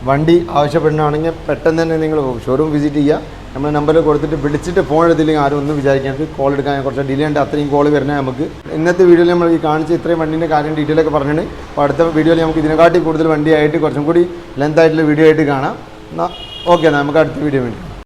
വണ്ടി ആവശ്യപ്പെടുന്നതാണെങ്കിൽ പെട്ടെന്ന് തന്നെ നിങ്ങൾ ഷോറൂം വിസിറ്റ് ചെയ്യുക. നമ്മുടെ നമ്പറിൽ കൊടുത്തിട്ട് വിളിച്ചിട്ട് ഫോൺ എടുത്തില്ലെങ്കിൽ ആരും ഒന്നും വിചാരിക്കാണ്ട് കോൾ എടുക്കാൻ കുറച്ച് ഡിലേ ഉണ്ട്. അത്രയും കോൾ വരുന്നത് നമുക്ക്. ഇന്നത്തെ വീഡിയോയിൽ നമ്മൾ ഈ കാണിച്ച ഇത്രയും വണ്ടീൻ്റെ കാര്യം ഡീറ്റെയിൽ ഒക്കെ പറഞ്ഞിട്ടുണ്ട്. അപ്പോൾ അടുത്ത വീഡിയോയിൽ നമുക്ക് ഇതിനെക്കാട്ടി കൂടുതൽ വണ്ടിയായിട്ട് കുറച്ചും കൂടി ലെങ്ത് ആയിട്ടുള്ള വീഡിയോ ആയിട്ട് കാണാം. ഓക്കെ, നമുക്ക് അടുത്ത വീഡിയോ വേണ്ടി.